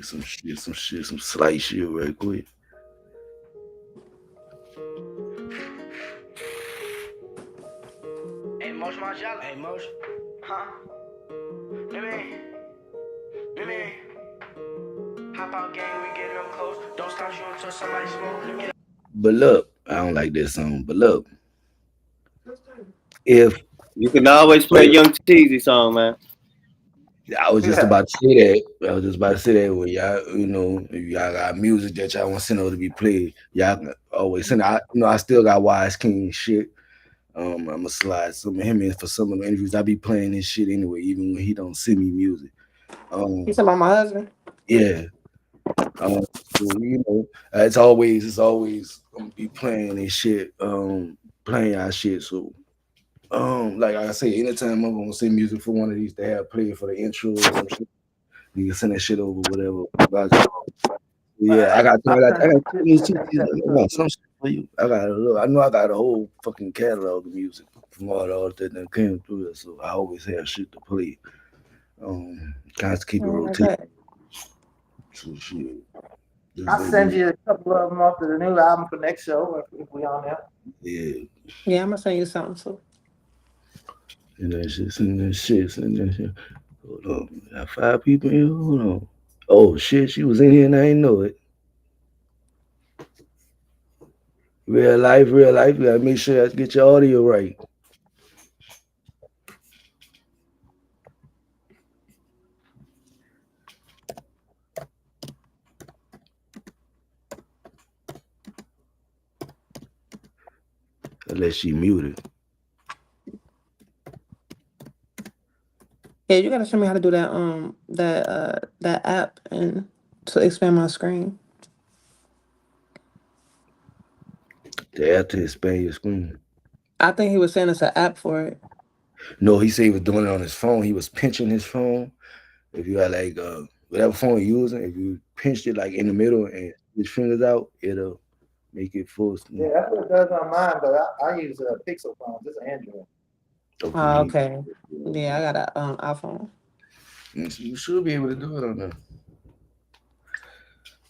some slight shit right quick. Hey, Mosh Marjala. Hey, Mosh. Huh? Mimi. Hop out gang, we getting up close. Don't stop you until somebody smoke. Let me get. But look, I don't like this song. But look, if You can always play Young Cheesy song, man. I was just about to say that. I was just about to say that when y'all, if y'all got music that y'all want to send over to be played, y'all can always send. I still got Wise King shit. I'm gonna slide some of him in for some of the interviews. I be playing this shit anyway, even when he don't send me music. You talking about my husband? Yeah. So, it's always gonna be playing this shit, playing our shit. So, like I say, anytime I'm gonna send music for one of these to have played for the intro or some shit, you can send that shit over, whatever. Yeah, I got some shit for you. I know I got a whole fucking catalog of music from all the artists that came through it, so I always have shit to play. Kind of keep it rotating. So shit. I'll send you a couple of them off to the new album for next show if we on there. Yeah. Yeah, I'm gonna send you something too. Send that shit. Hold on. We got 5 people in here. Hold on. Oh shit, she was in here and I didn't know it. Real life. You gotta make sure I get your audio right. Unless she muted. Yeah, you gotta show me how to do that app and to expand my screen. The app to expand your screen. I think he was saying it's an app for it. No, he said he was doing it on his phone. He was pinching his phone. If you had like whatever phone you're using, if you pinched it like in the middle and your fingers out, it'll make it full screen. Yeah, that's what it does on mine, but I use a Pixel phone. This is Android. Okay. Yeah, I got an iPhone. You should be able to do it on there.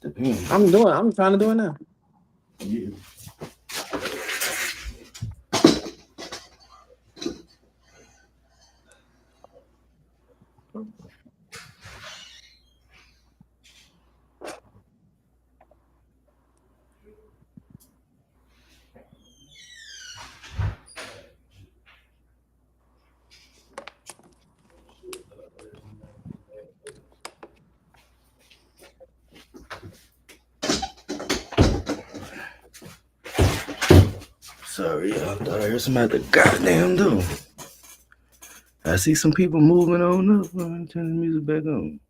Depends. I'm trying to do it now. Yeah. Sorry, I thought I heard somebody at the goddamn door. I see some people moving on up. I'm turning the music back on.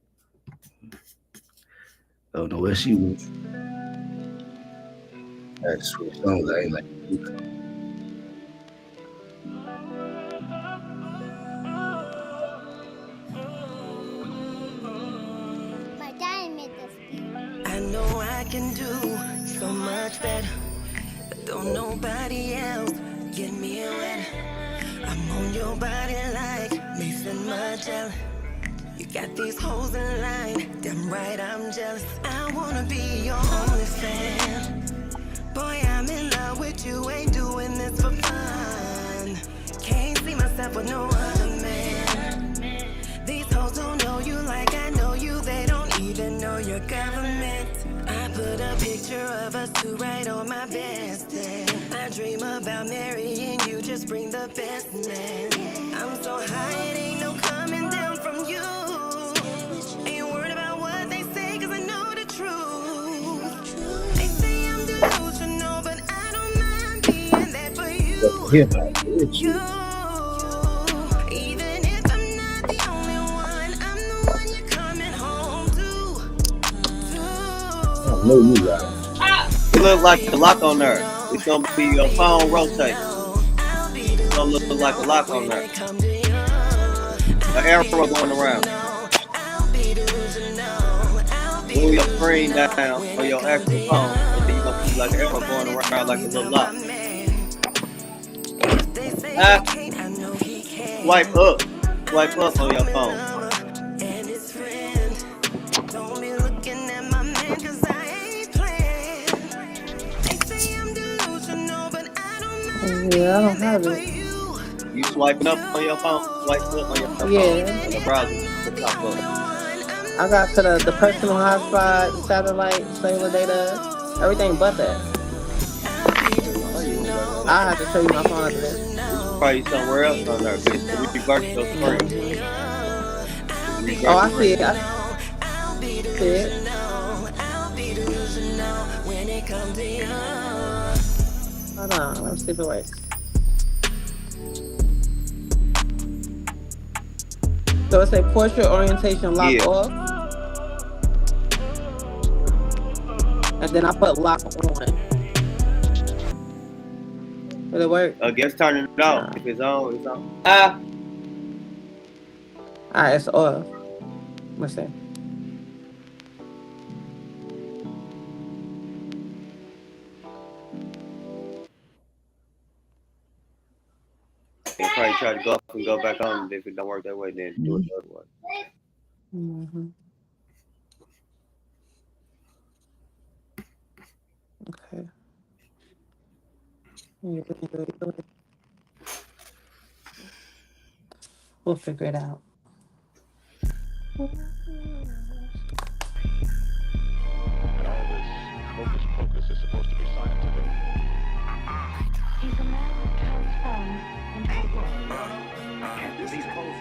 I don't know where she went. I just switch songs. I ain't like it. I know I can do so much better, but don't nobody else get me wet. I'm on your body like Mason Margiela. You got these hoes in line, damn right I'm jealous. I wanna be your only fan. Boy, I'm in love with you, ain't doing this for fun. Can't see myself with no other man. These hoes don't know you like I know you, they don't even know your government. I put a picture of us two right on my bedspread. I dream about marrying you, just bring the best man. I'm so high, it ain't no coming down from you. Ain't worried about what they say, cause I know the truth. They say I'm delusional, but I don't mind being that for you. You. Even if I'm not the only one, I'm the one you're coming home to. I know you right. You look like a lock on there. It's gonna be your phone rotate. It's gonna look like a lock on there. The arrow going around. Move your screen down on your actual phone, and then you're gonna see like an arrow going around like a little lock. Swipe up on your phone. don't have it. You swiping up on your phone? Swipe up on your phone? Yeah. On the browser. The top up. I got to the personal hotspot, the satellite, cellular data, everything but that. I have to show you my phone after this. Probably somewhere else on there, but reverse your screen. Oh, I see it. I see it. Hold on, let's see if it works. So it's a portrait orientation lock off. And then I put lock on. Will it work? I guess turn it off. If it's on, it's on. Alright, it's off. Let's see. You probably try to go up and go back on. If it don't work that way, then do it the other way. Okay. We'll figure it out. And all this hocus pocus is supposed to be scientific. He's a man who transforms into a wolf.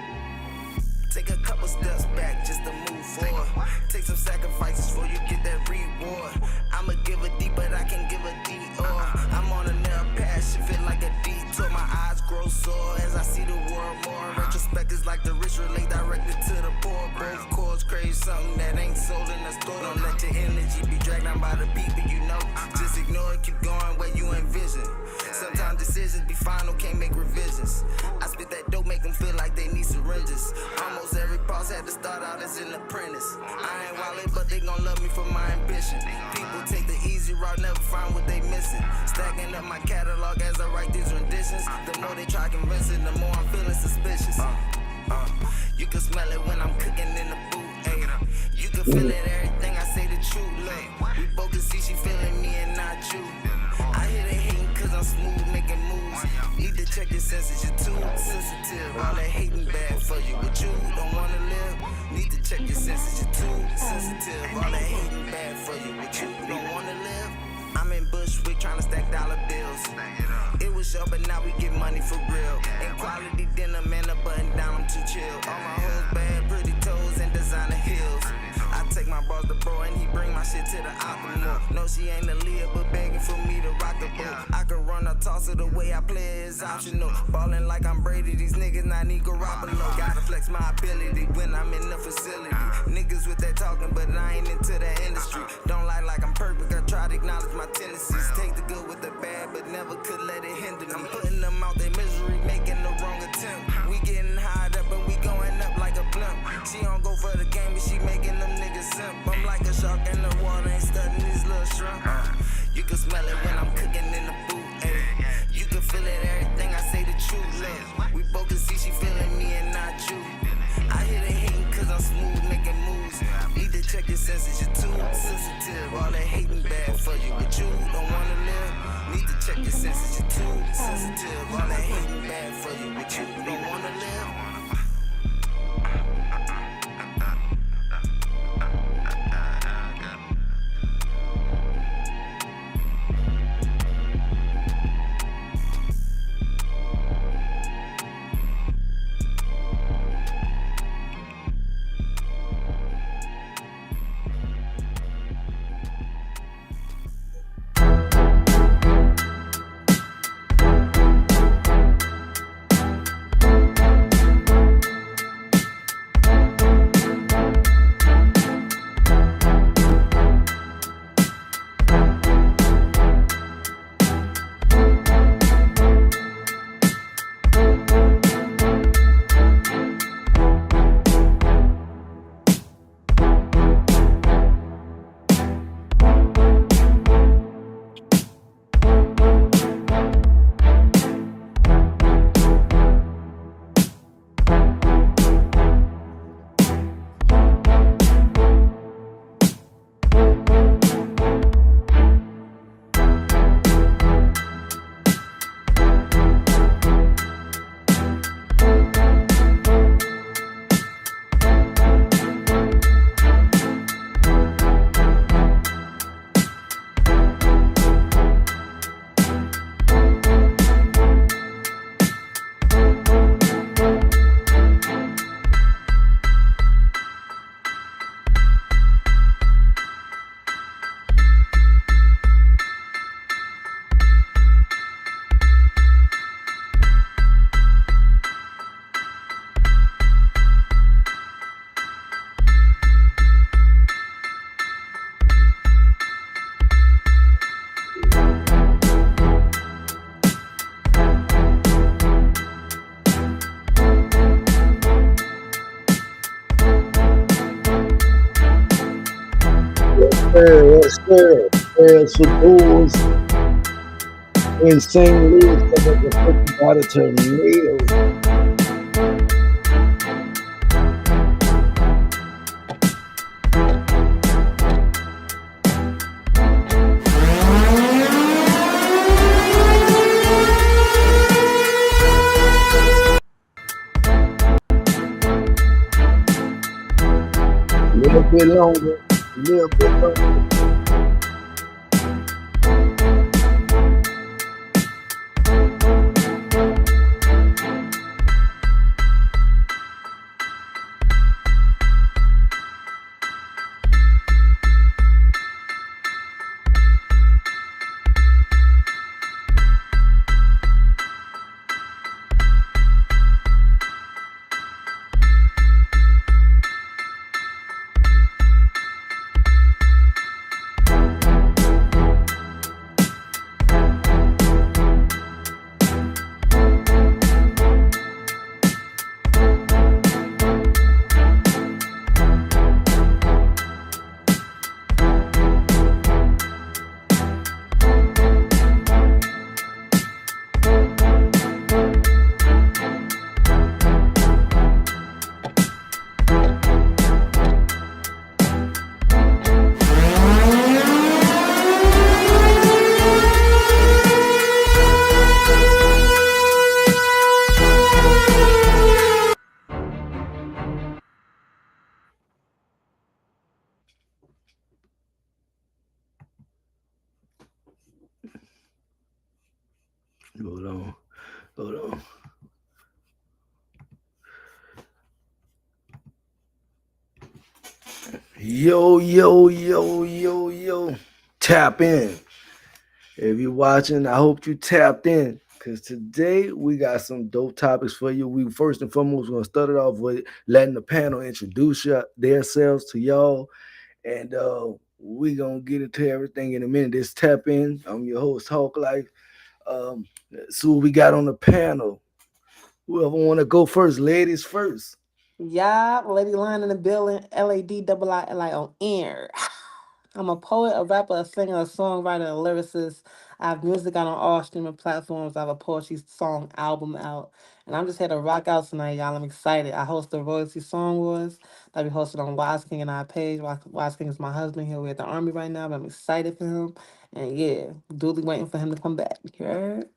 Take a couple steps back just to move forward. Take some sacrifices before you get that reward. I'ma give a D, but I can give a D or I'm on a narrow path, shit feel like a detour. My eyes grow sore as I see the world more. Retrospect is like the rich relate directly to the poor. Both cores crave something that ain't sold in the store. Don't let your energy be dragged down by the people you know. Just ignore it, keep going where you envision. Sometimes decisions be final, can't make revisions. I spit that dope, make them feel like they need syringes. Almost every boss had to start out as an apprentice. I ain't wallet, but they gon' love me for my ambition. People take the easy route, never find what they missing. Stacking up my catalog as I write these renditions. The more they try convincing, the more I'm feeling suspicious. You can smell it when I'm cooking in the booth, ayy. You can feel it, everything I say the truth, look. We both can see she feeling me and not you. I hear they hating cause I'm smooth making moves. Need to check your senses, you're too sensitive. All that hating bad for you, but you don't wanna live. Need to check your senses, you're too sensitive. All that hating bad for you, but you don't wanna live. I'm in Bushwick trying to stack dollar bills. It was short, but now we get money for real. And quality dinner, man, a button down, I'm too chill. All my hoes bad, pretty toes and designer heels. I take my bros to bro and he bring my shit to the optimal. No, she ain't a leader, but begging for me to rock the boat. I could run or toss it, the way I play it is optional. Ballin' like I'm Brady, these niggas not need Garoppolo. Gotta flex my ability when I'm in the facility. Niggas with that talking, but I ain't into that industry. Don't lie like I'm perfect, I try to acknowledge my tendencies. Take the good with the bad, but never could let it hinder me. I'm putting them out their misery, making the wrong attempt. We getting high up and we going up like a blimp. She don't go for the game, but she making them niggas simp. I'm like a shark in the water, ain't studying these little shrimp. You can smell it when I'm cooking in the booth, ayy. You can feel it, everything I say the truth, look. We both can see she feeling me and not you. I hear they hating cause I'm smooth making moves. Need to check your senses, you're too sensitive. All that hating bad for you, but you don't wanna live. Need to check your senses, you're too sensitive. All that hating bad for you, but you don't wanna live. Yes, sir. Prayers for those in St. Louis that was affected by the tornado. A little bit longer. A little bit longer. Hold on. Hold on. Yo, yo, yo, yo, yo. Tap in. If you're watching, I hope you tapped in. Because today we got some dope topics for you. We first and foremost going to start it off with letting the panel introduce themselves to y'all. And we going to get into everything in a minute. This tap in. I'm your host, Hawk Life. Um, so what we got on the panel. Whoever want to go first, ladies first. Yeah, Lady Lion in the building, LADIILI on air. I'm a poet, a rapper, a singer, a songwriter, a lyricist. I have music out on all streaming platforms. I have a poetry song album out. And I'm just here to rock out tonight, y'all. I'm excited. I host the Royalty Song Wars that be hosted on Wise King and our page. Wise King is my husband. He'll be at the Army right now, but I'm excited for him. And yeah, duly waiting for him to come back. You heard?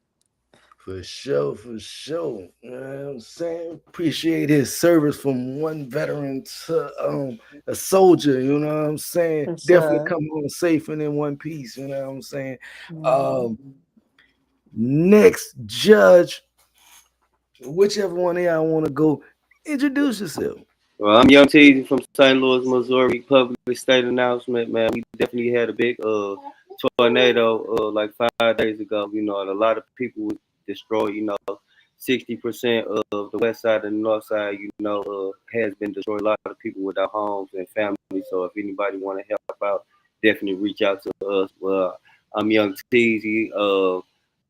For sure, for sure. You know what I'm saying? Appreciate his service from one veteran to a soldier, you know what I'm saying? For Definitely sure. come home safe and in one piece, you know what I'm saying? Mhm. Um Next judge, whichever one of y'all want to go, introduce yourself. Well, I'm Young Teasy from St. Louis, Missouri. Public state announcement, man. We definitely had a big tornado like 5 days ago. You know, and a lot of people were destroyed. You know, 60% of the west side and the north side, you know, has been destroyed. A lot of people without homes and families. So if anybody want to help out, definitely reach out to us. Well, I'm Young Teasy.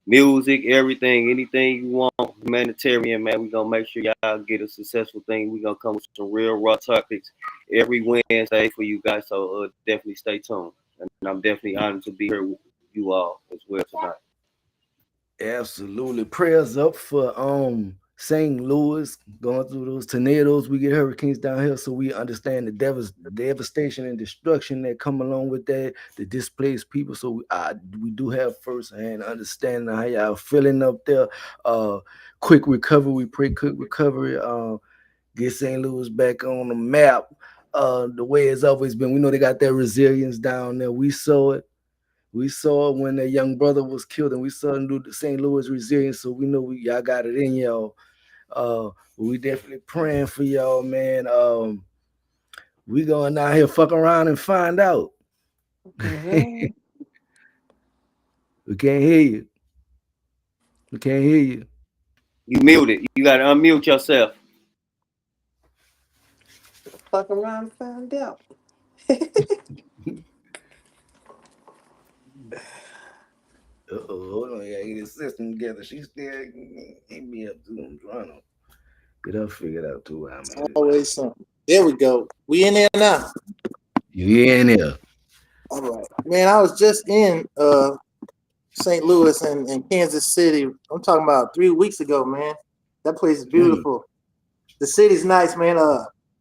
Music, everything, anything you want, humanitarian, man. We gonna make sure y'all get a successful thing. We gonna come with some real raw topics every Wednesday for you guys. So definitely stay tuned. And I'm definitely honored to be here with you all as well tonight. Absolutely. Prayers up for St. Louis going through those tornadoes. We get hurricanes down here, so we understand the devastation and destruction that come along with that, the displaced people. So we do have first hand understanding how y'all feeling up there. Uh Quick recovery. We pray quick recovery. Get St. Louis back on the map. The way it's always been. We know they got that resilience down there. We saw it. We saw it when that young brother was killed, and we saw the St. Louis resilience. So we know y'all got it in y'all. We definitely praying for y'all, man. We going down here fuck around and find out. Mhm. We can't hear you. We can't hear you. You muted. You gotta unmute yourself. Fuck around and find out. Hold on, yeah, get this system together. She still hit me up too. I'm trying to get her figured out too. I'm at this. Always something. There we go. We in there now. You in here? All right, man. I was just in St. Louis and Kansas City. I'm talking about 3 weeks ago, man. That place is Mm. beautiful. The city's nice, man.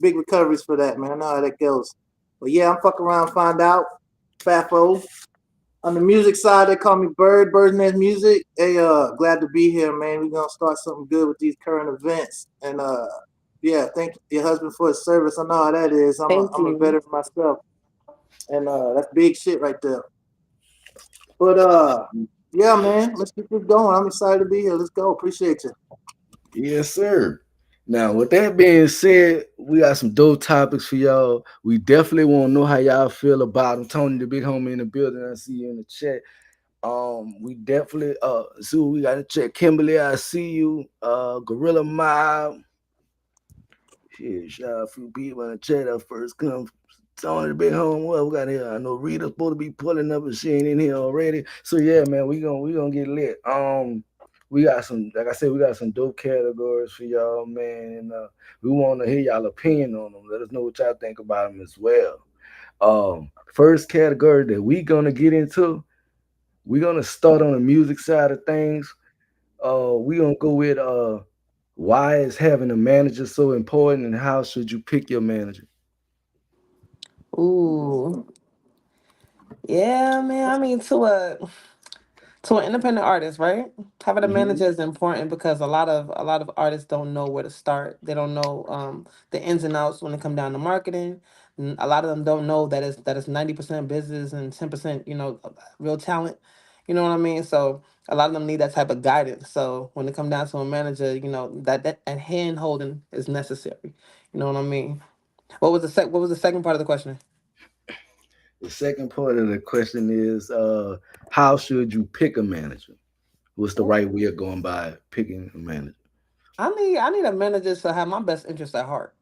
Big recoveries for that, man. I know how that goes. But yeah, I'm fucking around, find out. Fafo. On the music side, they call me Bird, Birdman Music. Hey, glad to be here, man. We're gonna start something good with these current events. And yeah, thank your husband for his service. I know how that is. Thank I'm a you. veteran myself. And that's big shit right there. But yeah, man, let's keep this going. I'm excited to be here. Let's go. Appreciate you. Yes, sir. Now, with that being said, we got some dope topics for y'all. We definitely want to know how y'all feel about them. Tony, the big homie in the building. I see you in the chat. We definitely see what we got to check. Kimberly, I see you. Gorilla Mob. Shit, shout out a few people in the chat that first come. Tony, the big home. What we got here? I know Rita's supposed to be pulling up, and she ain't in here already. So yeah, man, we gonna get lit. We got some, like I said, we got some dope categories for y'all, man, and we want to hear y'all opinion on them. Let us know what y'all think about them as well. First category that we gonna get into, we're gonna start on the music side of things. We gonna go with why is having a manager so important, and how should you pick your manager? Ooh, yeah, man. I mean, to an independent artist, right? Having a Hmm. manager is important because a lot of artists don't know where to start. They don't know the ins and outs when it come down to marketing. A lot of them don't know that it's 90% business and 10%, real talent. You know what I mean? So a lot of them need that type of guidance. So when it come down to a manager, that hand holding is necessary. You know what I mean? What was the second part of the question? The second part of the question is how should you pick a manager? What's the right way of going by picking a manager? I need a manager to have my best interest at heart.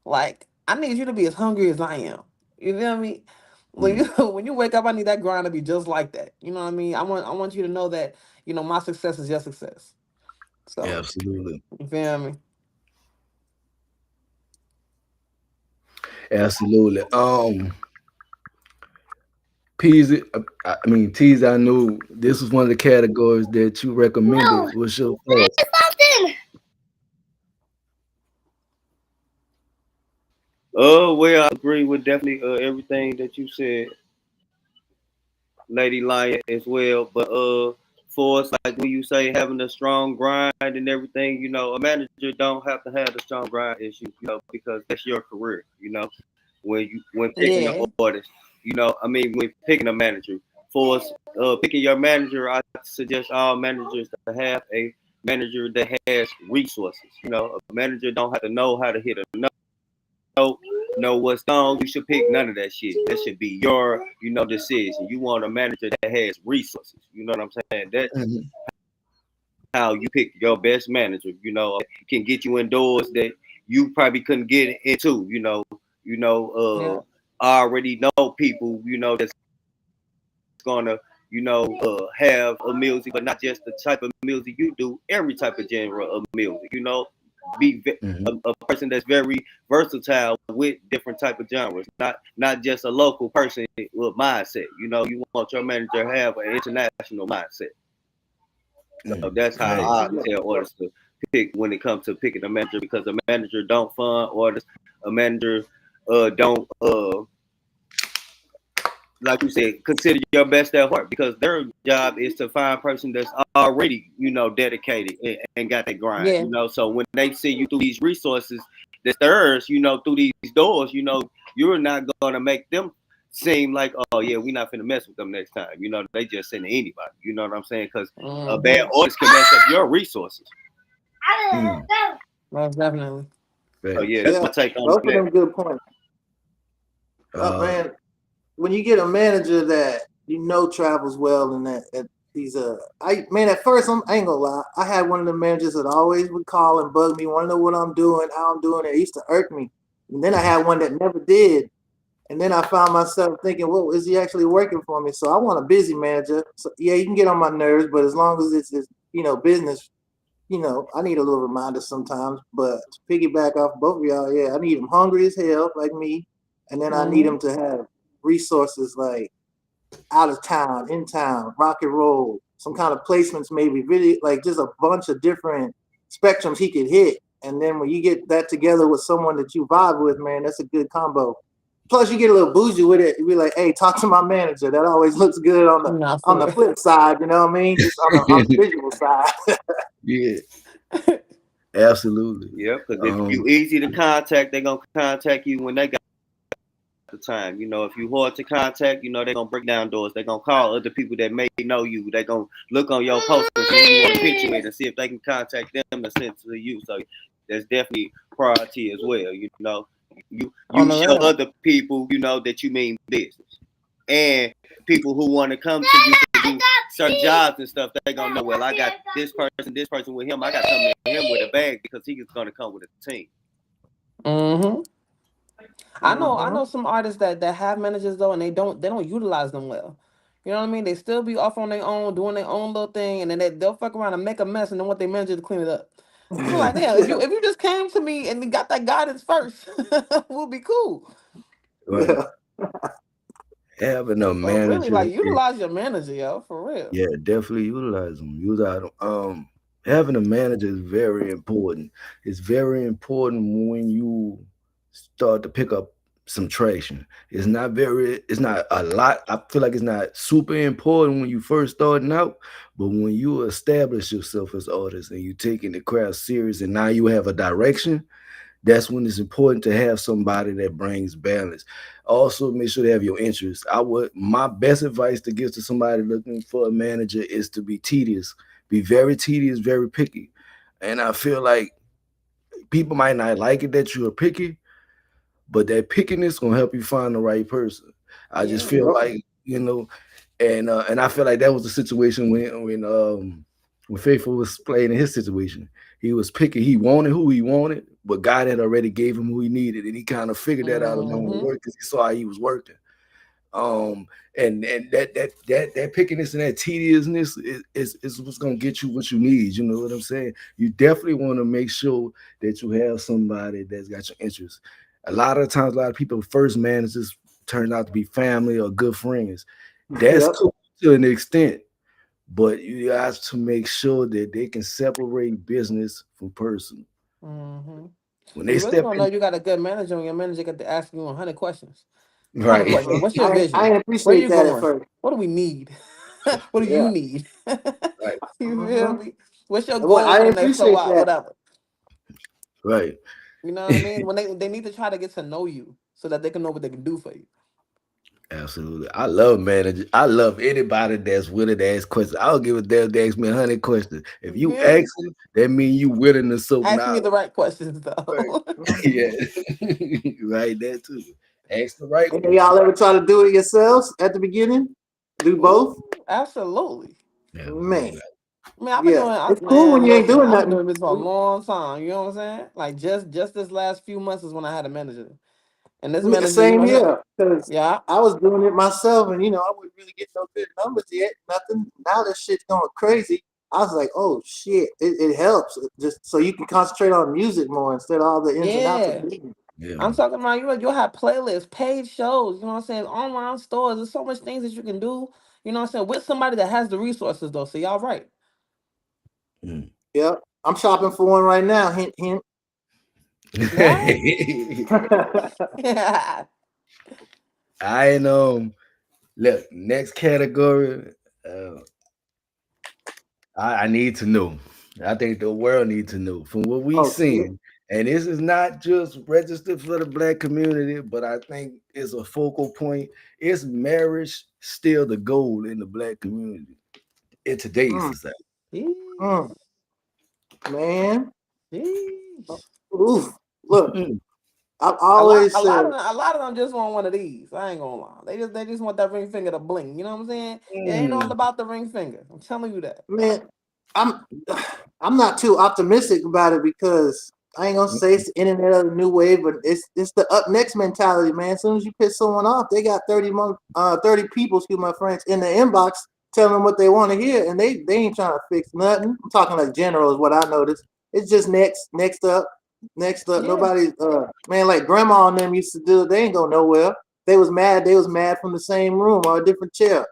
Like I need you to be as hungry as I am. You feel me? When you Mm, when you wake up, I need that grind to be just like that. You know what I mean? I want you to know that my success is your success. So absolutely, you feel me? absolutely. Peasy, I mean Teasy. I knew this was one of the categories that you recommended. What's your thoughts? Well, I agree with definitely everything that you said, Lady Lion, as well. But for us, like when you say having a strong grind and everything, a manager don't have to have the strong grind issue, because that's your career. When picking an Yeah. artist, I mean, when picking a manager. For us, picking your manager, I suggest all managers to have a manager that has resources. A manager don't have to know how to hit a know what song you should pick. None of that shit. That should be your, decision. You want a manager that has resources. You know what I'm saying? That's Mhm. how you pick your best manager. Can get you indoors that you probably couldn't get into. Yeah. I already know people. That's gonna, have a music, but not just the type of music you do. Every type of genre of music. Be Mhm. a person that's very versatile with different type of genres, not just a local person with mindset. You want your manager to have an international mindset. So Mm. that's how Hey, I tell artists to pick when it comes to picking a manager, because a manager don't fund artists. A manager don't like you said, consider your best at heart, because their job is to find a person that's already, dedicated and got that grind, Yeah. So when they see you through these resources that's theirs, through these doors, you're not gonna make them seem like, oh yeah, we're not finna mess with them next time. They just send anybody. You know what I'm saying? Because a bad Mm-hmm. artist can mess up your resources. mm. Most definitely. So yeah, Facts. that's Yeah, my take on both of that. them good points. Uh, Man, when you get a manager that travels well and that he's I man at first I ain't gonna lie, I had one of the managers that always would call and bug me, want to know what I'm doing, how I'm doing it. It used to irk me. And then I had one that never did. And then I found myself thinking, well, is he actually working for me? So I want a busy manager. So yeah, you can get on my nerves, but as long as it's business, I need a little reminder sometimes. But to piggyback off both of y'all, yeah, I need them hungry as hell like me, and then I need Mm-hmm. them to have resources like out of town, in town, rock and roll, some kind of placements, maybe really like just a bunch of different spectrums he could hit. And then when you get that together with someone that you vibe with, man, that's a good combo. Plus, you get a little bougie with it. You be like, "Hey, talk to my manager." That always looks good Nah, on for the flip side. You know what I mean? Just on the visual side. Yeah, absolutely. Yeah, because if Um, you easy to contact, they're gonna contact you when they got the time. You know, if you hard to contact, you know, they're gonna break down doors. They're gonna call other people that may know you. They're gonna look on your post and see who you want to picture with and see if they can contact them to send to you. So that's definitely priority as well. You know, on you the show real. other people, you know, that you mean business. And people who want to come to you to do certain jobs and stuff, they gonna know. Well, I got this person with him. I got something to him with a bag because he is gonna come with a team. Mm-hmm. I Mm-hmm. know some artists that have managers though, and they don't utilize them well. You know what I mean? They still be off on their own, doing their own little thing, and then they'll fuck around and make a mess, and then want their manager to clean it up. I'm like, damn, Yeah. if you just came to me and got that guidance first, we'll be cool. right. Yeah. Having a But really, manager, like utilize your manager, yo, for real. yeah, definitely utilize them. Utilize them. Having a manager is very important. It's very important when you start to pick up some traction. It's not a lot. I feel like it's not super important when you first starting out, but when you establish yourself as artist and you taking the craft serious and now you have a direction, that's when it's important to have somebody that brings balance. Also, make sure they have your interests. I would My best advice to give to somebody looking for a manager is to be tedious, be very tedious, very picky. And I feel like people might not like it that you are picky, but that pickiness gonna help you find the right person. I just Yeah. feel Yep. like and I feel like that was the situation when Faithful was playing in his situation. He was picky. He wanted who he wanted, but God had already gave him who he needed, and he kind of figured that out along the Mm-hmm. way because he saw how he was working. Um, and that pickiness and that tediousness is what's gonna get you what you need. You know what I'm saying? You definitely want to make sure that you have somebody that's got your interest. A lot of times, a lot of people first managers turn out to be family or good friends. That's Yep. cool to an extent, but you have to make sure that they can separate business from personal. Mm-hmm. When they You really step gonna know in, you got a good manager when your manager got to ask you 100 questions. 100 questions. right, What's your I vision? ain't Where appreciate you that at going? first. What do we need? What do you Yeah. need? right, You feel Mm-hmm. me? What's your What goal I for the ain't next so appreciate out? that. Whatever. right. You know what I mean? When they need to try to get to know you so that they can know what they can do for you. Absolutely. I love manager. I love anybody that's willing to ask questions. I don't give a damn if they ask me 100 questions. If You you feel ask me? them, that means you willing to soak Ask me knowledge. the right questions Right. though. Yeah. Mhm. right, that too. Ask the right And question. y'all ever try to do it yourselves at the beginning? Do both? Ooh, absolutely. Yeah, we do Man. that. I mean, I've been Yeah. doing, It's cool when man. you ain't Listen, doing I've been nothing. doing this for a long time. You know what I'm saying? Like just this last few months is when I had a manager, and this manager, Same here. Because yeah, I was doing it myself and I wouldn't really get no good numbers yet. Nothing. Now this shit's going crazy. I was like, oh shit, it helps. Just so you can concentrate on music more instead of all the ins and outs of yeah. business. I'm Yeah. talking about you'll have playlists, paid shows. You know what I'm saying? Online stores. There's so much things that you can do. You know what I'm saying? With somebody that has the resources though. So y'all right. Mm. Yep. I'm shopping for one right now. Hint, hint. Yeah. Yeah. I look, next category. Uh, I need to know. I think the world needs to know from what we Oh shit. seeing. And this is not just registered for the black community, but I think it's a focal point. Is marriage still the goal in the black community in today's Mm, society? mm, Sheesh. man. Sheesh. Oof. Look, Mm, I've A lot, always a lot of said, them, a lot of them just want one of these. I ain't gonna lie. They just want that ring finger to bling. You know what I'm saying? It ain't all mm, about the ring finger. I'm telling you that. man, I'm I'm not too optimistic about it because I ain't gonna say it's the internet of the new wave, but it's the up next mentality, man. As soon as you piss someone off, they got 30 people, excuse my French, in the inbox telling them what they want to hear, and they ain't trying to fix nothing. I'm talking like general is what I noticed. It's just next up. Yeah. Nobody, man, like grandma and them used to do. They ain't go nowhere. they was mad. They was mad from the same room or a different chair.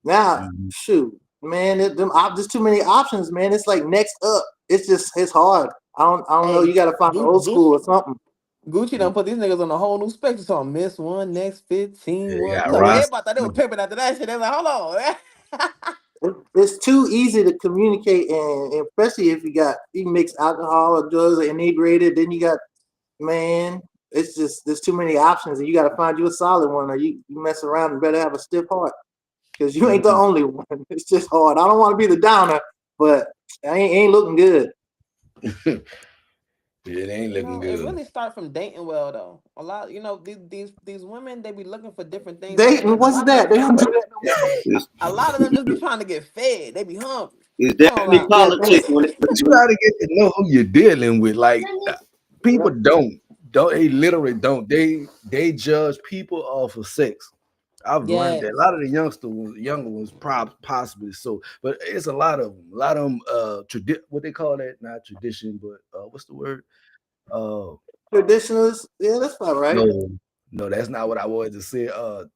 Now, Mhm. shoot, man, there's too many options, man. It's like next up. It's hard. I don't know. Hey, You got to find the old school or something. Gucci done put these niggas on a whole new spectrum. So miss one, next 15, They one. got So Ross. everybody thought they were pimping after that shit. They like, hold on. It's too easy to communicate, and especially if you mix alcohol or drugs or inebriated, then you got, man, it's just there's too many options, and you got to find you a solid one, or you mess around and better have a stiff heart because you ain't the Mhm. only one. It's just hard. I don't want to be the downer, but I ain't looking good. It ain't looking It good. really starts from dating well though. A lot, these women they be looking for different things out of Dating, men. A what's lot of that? them, They don't do that no more. It's, a lot of them just be trying to get fed. They be hungry. it's They don't definitely like. Yeah, politics when it, But you gotta get to know who you're dealing with. Like people don't they literally don't. They judge people off of sex. I've learned that a Yes. lot of the younger ones, possibly so, but it's a lot of them. A lot of them, what they call that? Not tradition, but what's the word? Uh, traditionalists. Yeah, that's not right. no, no, that's not what I wanted to say. Oh,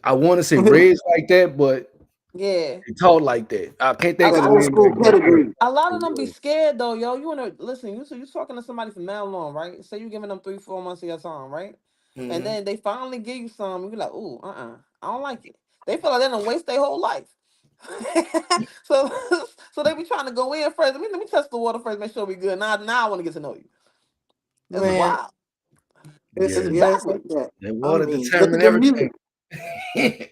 I want to say raised like that, but Yeah. they taught like that. I can't A think of that the lot old name of of school that. pedigree. a lot of them be scared though, yo. You wanna listen, you talking to somebody for mad long, right? Say you giving them 3, 4 months of your time, right? And Mhm. then they finally give you some, you be like, ooh, I don't like it. They feel like they're gonna waste their whole life. so so they be trying to go in first. Let me test the water first, make sure we good. Now I want to get to know you. It's Man, wild. it's It's Yeah, yeah, it's like backwards. that. that I water mean, look determine at the music. everything.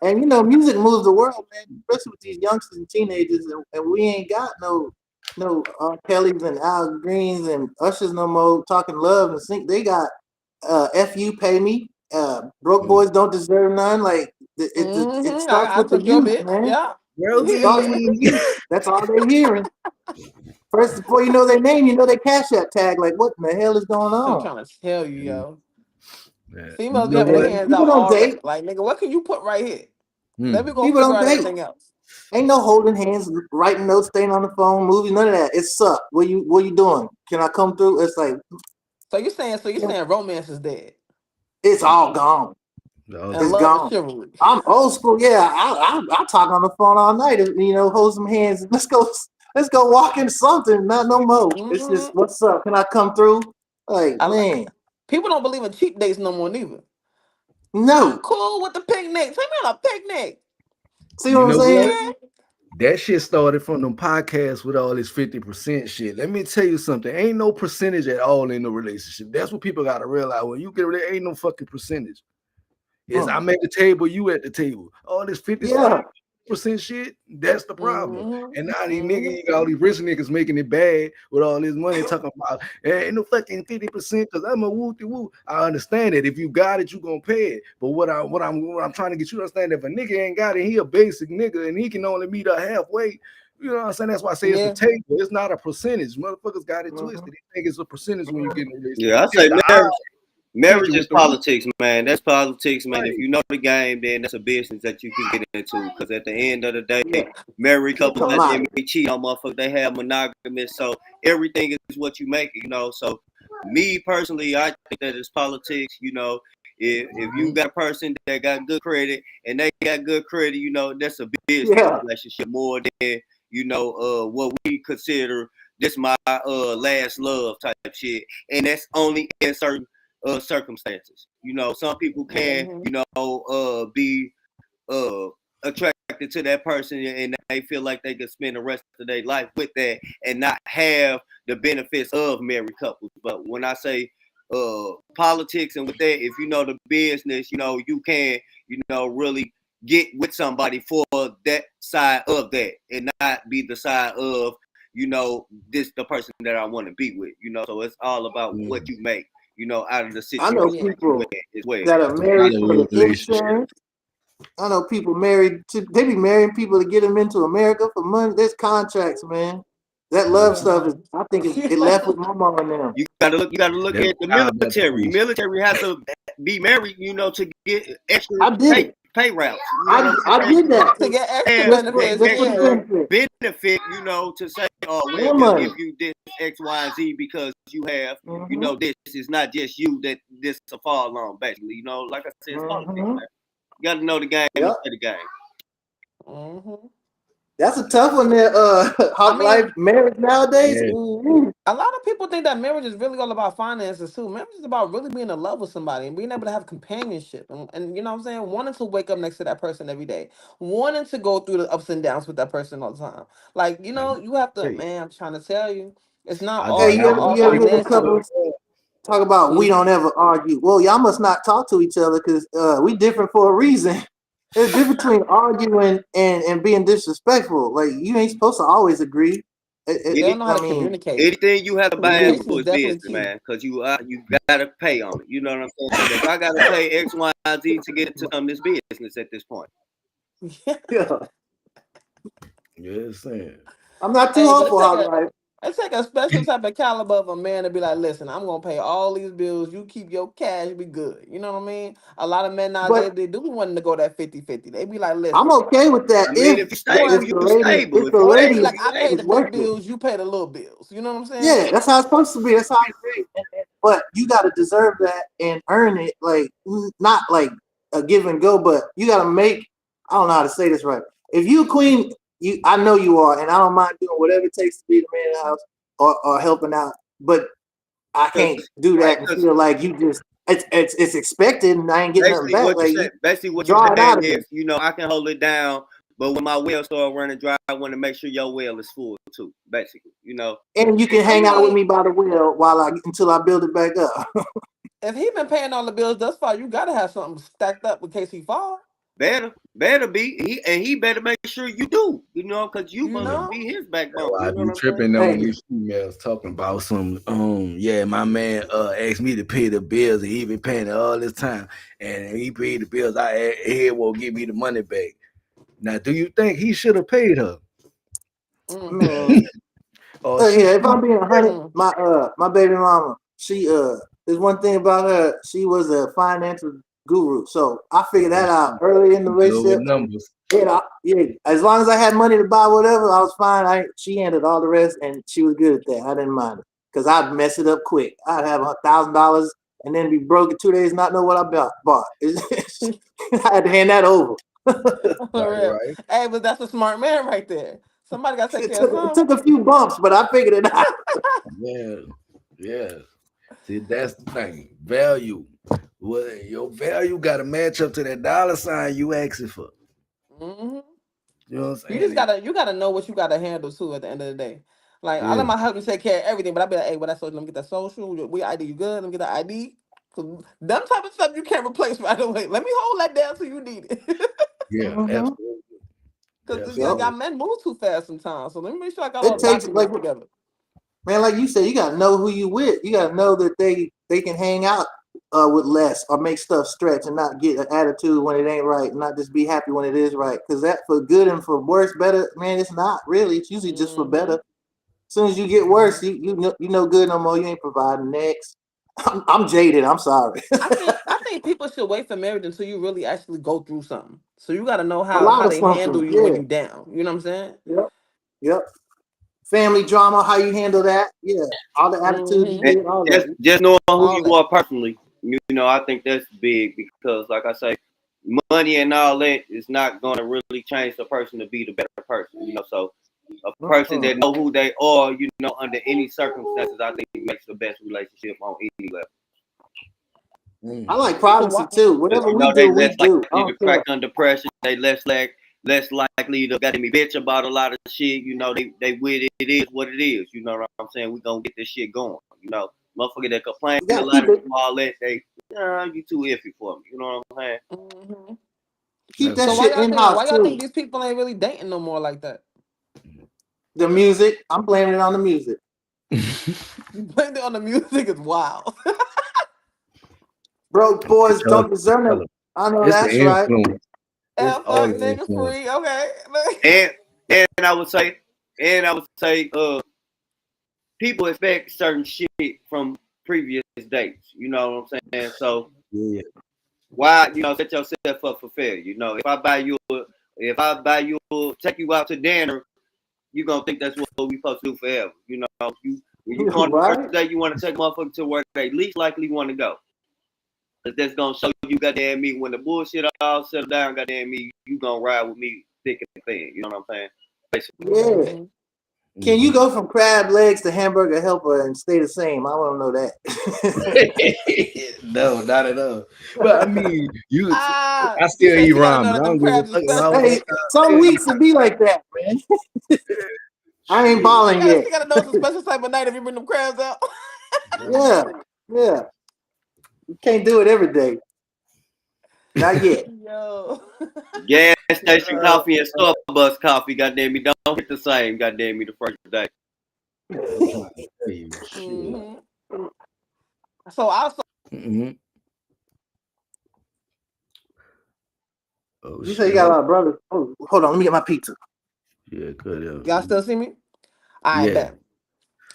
And music moves the world, man. Especially with these youngsters and teenagers, and we ain't got no Kellys and Al Greens and Ushers no more talking love and sing. They got "F you, pay me." Broke Mm. boys don't deserve none. Like it starts I with the took your youth, bitch. man. Yeah. It starts with the youth. That's all they're hearing. First, before you know their name, you know their cash app tag. Like, what in the hell is going I'm on? trying to tell you, Mm. yo. Yeah. You Females be know having their what? And hands people out don't date. already. Like, nigga, what can you put right here? Then Hmm. we gonna People figure don't out date. everything else. Ain't no holding hands, writing notes, staying on the phone, movies, none of that. It's suck. What you doing? Can I come through? It's like So you saying romance is dead it's all gone. No, and It's no. love is gone. chivalry. I'm old school. Yeah, I talk on the phone all night. Hold some hands. Let's go walk in something. Not no more. It's just Mhm. what's up? Can I come through? Like I like man, people don't believe in cheap dates no more neither. I'm no. cool with the picnic. Take me on a picnic. See You what I'm know what? saying? Yeah. That shit started from them podcasts with all this 50% shit. Let me tell you something. Ain't no percentage at all in the relationship. That's what people gotta realize. When you get there, ain't no fucking percentage. Is Mm. I'm at the table, you at the table. All this 50 Yeah. percent shit, that's the problem. Mm-hmm. And now these niggas, Mm-hmm. you got all these rich niggas making it bad with all this money talking about ain't no fucking 50% because I'm a woo woo. I understand it. If you got it, you gonna pay it. But what I'm trying to get you to understand, if a nigga ain't got it, he a basic nigga and he can only meet her halfway. You know what I'm saying? That's why I say it's the Yeah. table. It's not a percentage. Motherfuckers got it Mhm. twisted. They think it's a percentage when you get in a relationship. yeah, I It's say the marriage. odds hit Marriage you is with the roof. politics, man. That's politics, man. If Right. you know the game, then that's a business that you can get into. Because at the end of the day, Yeah. married It's a couples that they commodity. may cheat on motherfuckers, they have monogamous. So everything is what you make it. So me personally, I think that it's politics. If you Mhm. got a person that got good credit and they got good credit, that's a business Yeah. relationship more than what we consider this my last love type shit, and that's only in certain circumstances. Some people can, Mm-hmm. be uh attracted to that person and they feel like they can spend the rest of their life with that and not have the benefits of married couples. But when I say politics and with that, if you know the business, you can, really get with somebody for that side of that and not be the side of, this the person that I want to be with, so it's all about what Mm. you make, out of the I situation know Yeah. that you people in as well. that are The married for Hollywood the relationship. insurance. I know people married to they be marrying people to get them into America for money. There's contracts, man. That love Mm. stuff is Mm-hmm. I think it left with my mom and them. You gotta look That's at the child black military. police. Military have to be married, to get extra I did pay it. pay routes. You know what I I'm saying? did that. To get extra Have benefits, Just for the extra yeah. benefit. benefit, to say, oh well, And we'll money. give you this X, Y, and Z because you have, Mm-hmm. you know, this is not just you that this a fall on, basically. You know, like I said, it's politics, man. You got to know the game and Yep. play the game. Mm-hmm. That's a tough one there, hot life marriage nowadays. Yeah. Mhm. A lot of people think that marriage is really all about finances too. Marriage is about really being in love with somebody and being able to have companionship and you know what I'm saying, wanting to wake up next to that person every day, wanting to go through the ups and downs with that person all the time. Like, you know, you have to, Hey, man, I'm trying to tell you, it's not I Hey, just all had a you ever hear the financial. couple talk about we Mm-hmm. don't ever argue? Well, y'all must not talk to each other because we different for a reason. There's a difference between arguing and being disrespectful. Like you ain't supposed to always agree. They don't know how I to mean, communicate. Anything you have to buy into Communication is is definitely business, key. man, because you gotta pay on it. You know what I'm saying? So if I gotta pay X, Y, Z to get into some of this business at this point. yeah, yeah, saying. I'm not too Hey, but hopeful, hot life. it take a special type of caliber of a man to be like, listen, I'm gonna pay all these bills. You keep your cash, be good. You know what I mean? A lot of men nowadays But they do wanting to go that 50-50. They be like, I'm listen, okay with that I mean, if you stable, if you the lady stable. If you or they be stable, is like, you I pay stable. the big working. bills, you pay the little bills. You know what I'm saying? Yeah, that's how it's supposed to be. That's how it's made. But you got to deserve that and earn it. Like not like a give and go, but you got to make. I don't know how to say this right. If you a queen, I know you are, and I don't mind doing whatever it takes to be the man of the house or helping out. But I Cause, can't do right, that and because feel like you just it's expected and I ain't getting nothing back. Like you basically what you're draw it saying out of me. is, you know, I can hold it down, but when my well start running dry, I want to make sure your well is full too. Basically, you know. And you can I hang out with mean, me by the well until I build it back up. if he been paying all the bills thus far, you gotta have something stacked up in case he fall. Better be he better make sure you do, you know, because you You supposed to Yeah. know? be his That's backbone. why I You know be what I'm saying? tripping on Hey, these females talking about some. Yeah, my man asked me to pay the bills, and he been paying it all this time, and he paid the bills. He won't give me the money back. Now, do you think he should have paid her, Mm-hmm. man. or Look she here, if should? I'm being honest, Mm. my baby mama, she there's one thing about her, she was a financial guru. So I figured Oh, that out she early in the good with relationship. numbers. Yeah, as long as I had money to buy whatever, I was fine. She handled all the rest, and she was good at that. I didn't mind it because I'd mess it up quick. I'd have $1,000 and then be broke in 2 days, not know what I bought. I had to hand that over. For Right, real. right. Hey, but that's a smart man right there. Somebody gotta take It care of took it some. took a few bumps, but I figured it out. Yeah, yeah. See, that's the thing. Value. Well, your value got to match up to that dollar sign you asking for. Hmm. You know what I'm You just saying? gotta know what you gotta handle too at the end of the day. Like I Yeah, let my husband take care of everything, but I be like, hey, what I social, let me get that social. We ID, you good? Let me get that ID. Cause them type of stuff you can't replace right away. Let me hold that down till you need it. yeah, Hmm. absolutely. Cause Yep. y'all Absolutely. men move too fast sometimes. So let me make sure I got all It the takes like documents together. man, like you said, you gotta know who you with. You gotta know that they can hang out with less or make stuff stretch and not get an attitude when it ain't right, and not just be happy when it is right. Because that for good and for worse, better, man, it's not really. It's usually just for better. Hmm. As soon as you get worse, you know good no more. You ain't providing next. I'm jaded. I'm sorry. I think people should wait for marriage until you really actually go through something. So you gotta know A how lot how of they handle something. you when Yeah. you down. You know what I'm saying? Yep. Yep. Family drama, how you handle that? Yeah. All the attitude you And Hmm. get, all just that. just knowing who All you that. are personally, you know, I think that's big because, like I say, money and all that is not going to really change the person to be the better person. You know, so a person Uh-uh. that know who they are, you know, under any circumstances, I think makes the best relationship on any level. I Mm. like So privacy why? too. Because Whatever you we know do, they we less do. I likely to don't care. crack under pressure. They less likely to got me bitch about a lot of shit. You know, they with it. It is what it is. You know what I'm saying? We gonna get this shit going. You know, motherfucker that complain You a gotta lot keep and it do all that, they you too iffy for me. You know what I'm saying? Hmm. keep That's that So it. why shit y'all in think house why y'all think too. these people ain't really dating no more like that? The music, I'm blaming it on the music. You blame it on the music is wild. Broke boys Tell us, don't deserve tell it. us. I know It's the that's right. influence. It's F all up the nigga influence. free. Okay. And I would say, people expect certain shit from previous dates. You know what I'm saying? So Yeah, why, you know, set yourself up for failure? You know, if I buy you, take you out to dinner, you gonna think that's what we supposed to do forever. You know, When you go on the Right? first date, you want to take a motherfucker to where they least likely want to go. Cause that's gonna show you goddamn me when the bullshit all settled down, goddamn me, you gonna ride with me thick and thin. You know what I'm saying? Basically. Yeah. Mhm. Can you go from crab legs to hamburger helper and stay the same? I want to know that. No, not at all. But I mean, you. Ah, I you still said eat you gotta know ramen. I that them don't give a crabs fuck is if I special. was. Hey, some Still eat weeks it be like that, man. I ain't shit. balling yet. She gotta know it's a special type of night if you bring them crabs out. Yeah, yeah. You can't do it every day. Not yet. Yo. Gas station Uh, coffee and Starbucks coffee, goddamn me, don't hit the same, goddamn me, the first day. I'm trying to tell you, shit. hmm So also, Mhm. Oh You say you shit! got a lot of brothers. Oh, hold on, let me get my pizza. Yeah, good. y'all still see me? I Yeah. bet.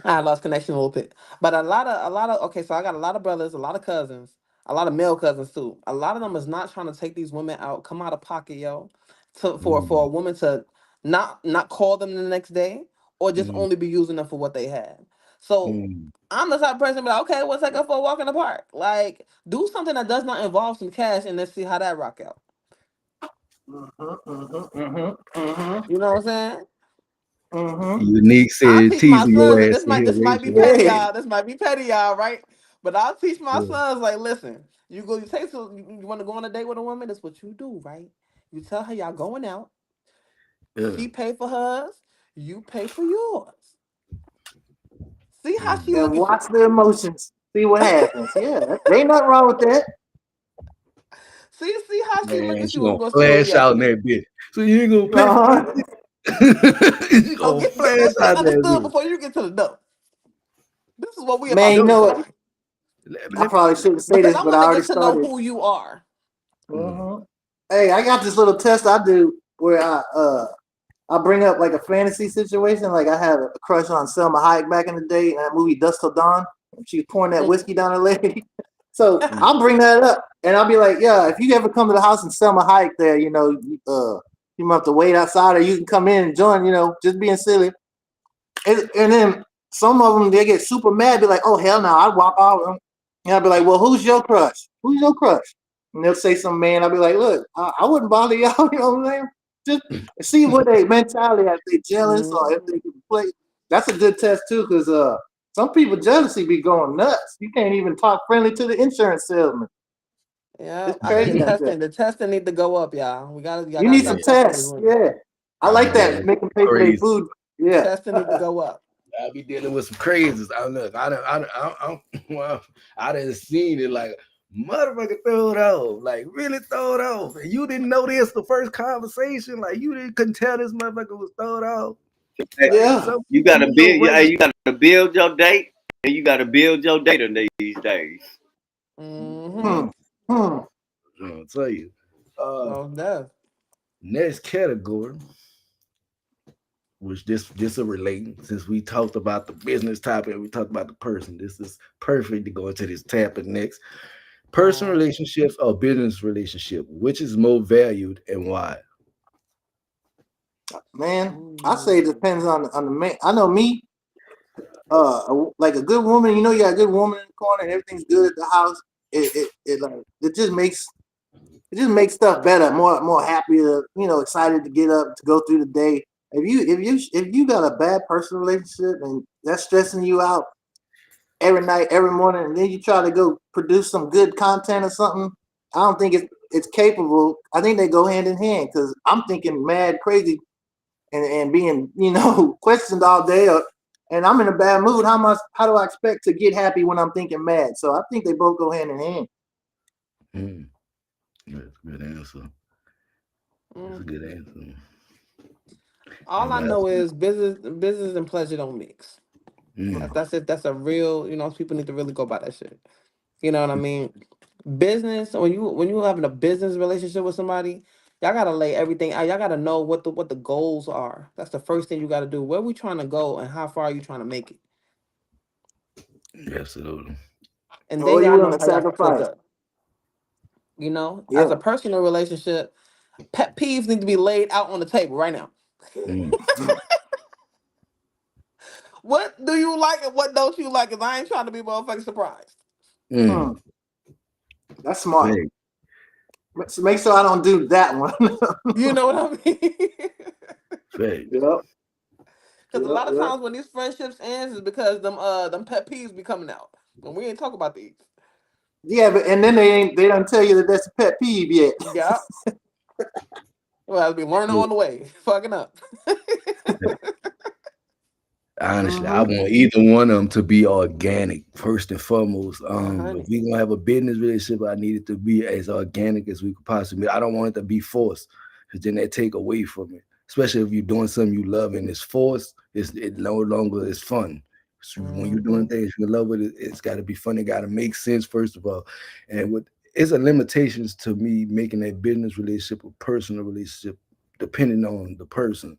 I lost connection a little bit. But a lot of okay, so I got a lot of brothers, a lot of cousins, a lot of male cousins too. A lot of them is not trying to take these women out, come out of pocket, yo, for Mm, a woman to not call them the next day or just mm, only be using them for what they had. So mm, I'm the type of person be like, okay, we'll take her for a walk in the park. Like, do something that does not involve some cash and let's see how that rock out. You know what I'm saying? Unique I'll said teach my teasing sons, your and ass in here, this might be Rachel. petty, Yeah. y'all. This might be petty, y'all, right? But I'll teach my Yeah. sons, like, listen, you take you want to go on a date with a woman, that's what you do, right? You tell her y'all going out, Yeah. she pay for hers, you pay for yours. See how she Mm. And look at you. watch the emotions. See what happens. Yeah, there ain't nothing wrong with that. See how she look Man, at she you gonna and gonna see what flash out in reaction is. that bitch. So you ain't gonna pay for my Uh-huh. dick. You Oh, gonna get flash that shit out that understood bitch. before you get to the door. This is what we Man, about you to No, know do, what? right? I let me. probably shouldn't say Because this, I but I want to already get to know started. who you are. Mm, Hey, I got this little test I do where I bring up like a fantasy situation. Like I had a crush on Selma Hayek back in the day in that movie Dust Till Dawn. She was pouring that Mm. whiskey down her leg. So mm, I'll bring that up and I'll be like, yeah, if you ever come to the house and Selma Hayek there, you might have to wait outside or you can come in and join, just being silly. And then some of them, they get super mad, be like, oh, hell no, I'd walk off. And I'll be like, well, who's your crush? Who's your crush? And they'll say some man. I'll be like, look, I wouldn't bother y'all, you know what I'm saying? Just see what they mentality, if they jealous or if they Mm. can play. That's a good test too, because some people jealousy be going nuts. You can't even talk friendly to the insurance salesman. Yeah, It's I think crazy out there. the testing need to go up, y'all. Y'all You gotta need some stop testing these tests. women. Yeah. I I be like dealing that. with Make them pay for their crazy. food. Yeah. Testing need to go up. I be dealing with some crazies. I look. Well, I done seen it like motherfucker throw it off, like really throw it off. And you didn't know this the first conversation, like you didn't couldn't tell this motherfucker was thrown off. Hey, Like Yeah. some you people gotta be so build, hey, regular. you gotta build your date, and you gotta build your data these days. Mm-hmm. Hmm. Hmm. I'll tell you. Uh, Most deaf. next category, which this will relate since we talked about the business topic, we talked about the person. This is perfect to go into this topic next. Personal Mm. relationships or business relationship, which is more valued and why? Man, I say it Mm. depends on the man. I know me, like a good woman. You got a good woman in the corner, and everything's good at the house. It just makes stuff better, more happier. Excited to get up to go through the day. If you got a bad personal relationship and that's stressing you out every night, every morning, and then you try to go produce some good content or something, I don't think it's capable. I think they go hand in hand because I'm thinking mad crazy and being questioned all day and I'm in a bad mood. How do I expect to get happy when I'm thinking mad? So I think they both go hand in hand. Mm, that's a good answer. That's a Mm. good answer. All And I know last, is business and pleasure don't mix. mm, That's it. That's a real, people need to really go by that shit. You know what I mean? Business, when you having a business relationship with somebody, y'all gotta lay everything out. Y'all gotta know what the goals are. That's the first thing you gotta do. Where we trying to go and how far are you trying to make it? absolutely. And then Or you y'all willing know to how y'all can split sacrifice? up. As Yeah. a personal relationship, pet peeves need to be laid out on the table right now. Mm, What do you like and what don't you like? Cause I ain't trying to be motherfucking surprised. Mm. That's smart. Fake. So make sure I don't do that one. You know what I mean? Fake. Yep. Because a lot of Yep. times when these friendships ends is because them pet peeves be coming out. And we ain't talk about these. Yeah, but and then they don't tell you that that's a pet peeve yet. Yep. Well, I'll be learning on the way. Fucking up. Honestly, I Mm-hmm. want either one of them to be organic first and foremost. If 100. we gonna have a business relationship, I need it to be as organic as we could possibly. I don't want it to be forced, because then that take away from it. Especially if you're doing something you love and it's forced, it no longer is fun. So when you're doing things you love with it, it's got to be fun. It got to make sense first of all, and with it's a limitations to me making a business relationship a personal relationship, depending on the person.